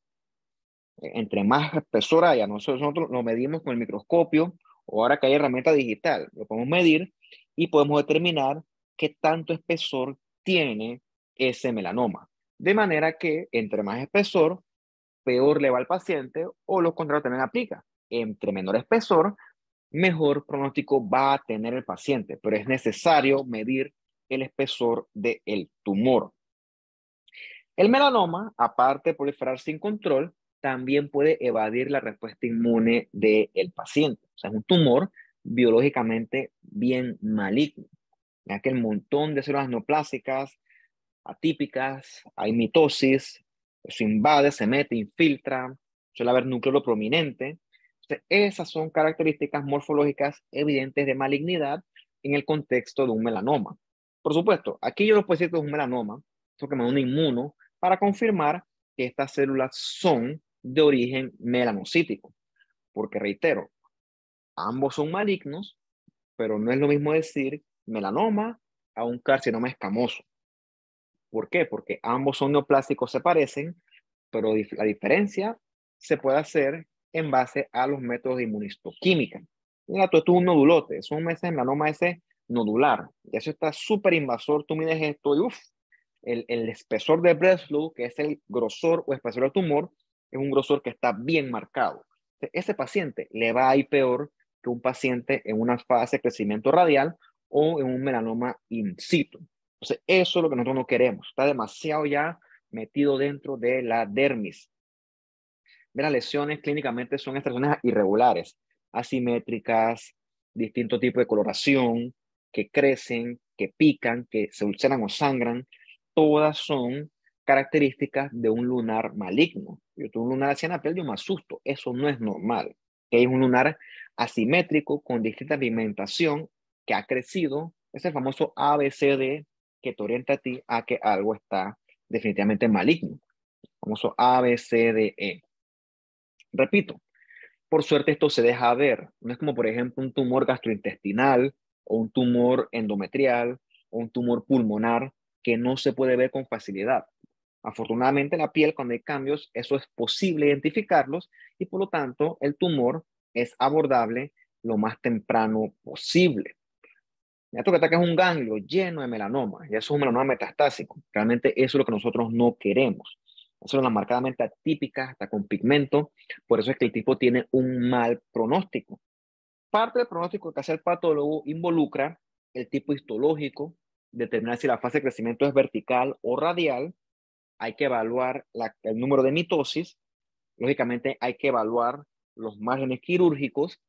Entre más espesor haya, nosotros lo medimos con el microscopio o ahora que hay herramienta digital, lo podemos medir y podemos determinar qué tanto espesor tiene ese melanoma. De manera que entre más espesor, peor le va al paciente o lo contrario también aplica. Entre menor espesor, mejor pronóstico va a tener el paciente, pero es necesario medir el espesor del tumor. El melanoma, aparte de proliferar sin control, también puede evadir la respuesta inmune del paciente. O sea, es un tumor biológicamente bien maligno, ya que el montón de células neoplásicas atípicas, hay mitosis, eso invade, se mete, infiltra, suele haber núcleo prominente. Entonces, esas son características morfológicas evidentes de malignidad en el contexto de un melanoma. Por supuesto, aquí yo lo puedo decir que es un melanoma, porque me da un inmuno para confirmar que estas células son de origen melanocítico. Porque reitero, ambos son malignos, pero no es lo mismo decir melanoma a un carcinoma escamoso. ¿Por qué? Porque ambos son neoplásicos, se parecen, pero la diferencia se puede hacer en base a los métodos de inmunistoquímica. Mira, esto es un nodulote, es un melanoma ese nodular. Y eso está súper invasor. Tú mides esto y el espesor de Breslow, que es el grosor o espesor del tumor, es un grosor que está bien marcado. Ese paciente le va a ir peor que un paciente en una fase de crecimiento radial o en un melanoma in situ. Entonces, eso es lo que nosotros no queremos. Está demasiado ya metido dentro de la dermis. Las lesiones clínicamente son estas lesiones irregulares, asimétricas, distintos tipos de coloración, que crecen, que pican, que se ulceran o sangran. Todas son características de un lunar maligno. Yo tuve un lunar así en la piel, yo me asusto. Eso no es normal. Que es un lunar asimétrico con distinta pigmentación que ha crecido. Es el famoso ABCD que te orienta a ti a que algo está definitivamente maligno. El famoso ABCDE. Repito, por suerte esto se deja ver. No es como, por ejemplo, un tumor gastrointestinal o un tumor endometrial o un tumor pulmonar que no se puede ver con facilidad. Afortunadamente, la piel, cuando hay cambios, eso es posible identificarlos y por lo tanto el tumor es abordable lo más temprano posible. Esto que ataca es un ganglio lleno de melanoma, y eso es un melanoma metastásico. Realmente eso es lo que nosotros no queremos. Eso es una marcadamente atípica, hasta con pigmento. Por eso es que el tipo tiene un mal pronóstico. Parte del pronóstico que hace el patólogo involucra el tipo histológico, determinar si la fase de crecimiento es vertical o radial. Hay que evaluar el número de mitosis. Lógicamente hay que evaluar los márgenes quirúrgicos.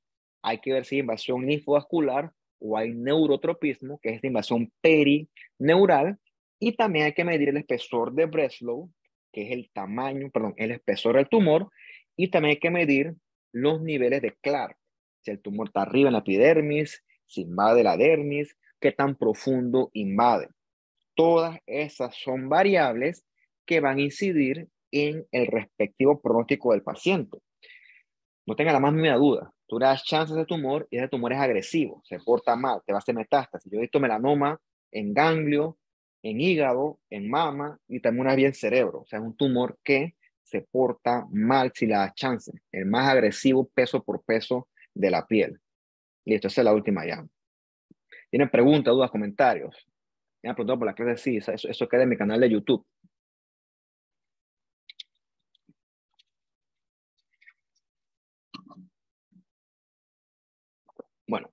Hay que ver si hay invasión linfovascular o hay neurotropismo, que es esta invasión perineural. Y también hay que medir el espesor de Breslow, que es el tamaño, perdón, el espesor del tumor. Y también hay que medir los niveles de Clark. Si el tumor está arriba en la epidermis, si invade la dermis, qué tan profundo invade. Todas esas son variables que van a incidir en el respectivo pronóstico del paciente. No tenga la más mínima duda. Tú le das chances de tumor y ese tumor es agresivo, se porta mal, te va a hacer metástasis. Yo he visto melanoma en ganglio, en hígado, en mama y también una vez en cerebro. O sea, es un tumor que se porta mal si le das chance. El más agresivo peso por peso de la piel. Listo, esa es la última ya. ¿Tienen preguntas, dudas, comentarios? Me han preguntado por la clase de CISA. Eso queda en mi canal de YouTube. Bueno,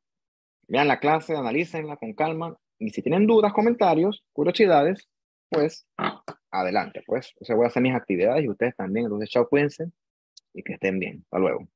vean la clase, analícenla con calma y si tienen dudas, comentarios, curiosidades, pues adelante, pues. O sea, voy a hacer mis actividades y ustedes también. Entonces, chao, cuídense y que estén bien. Hasta luego.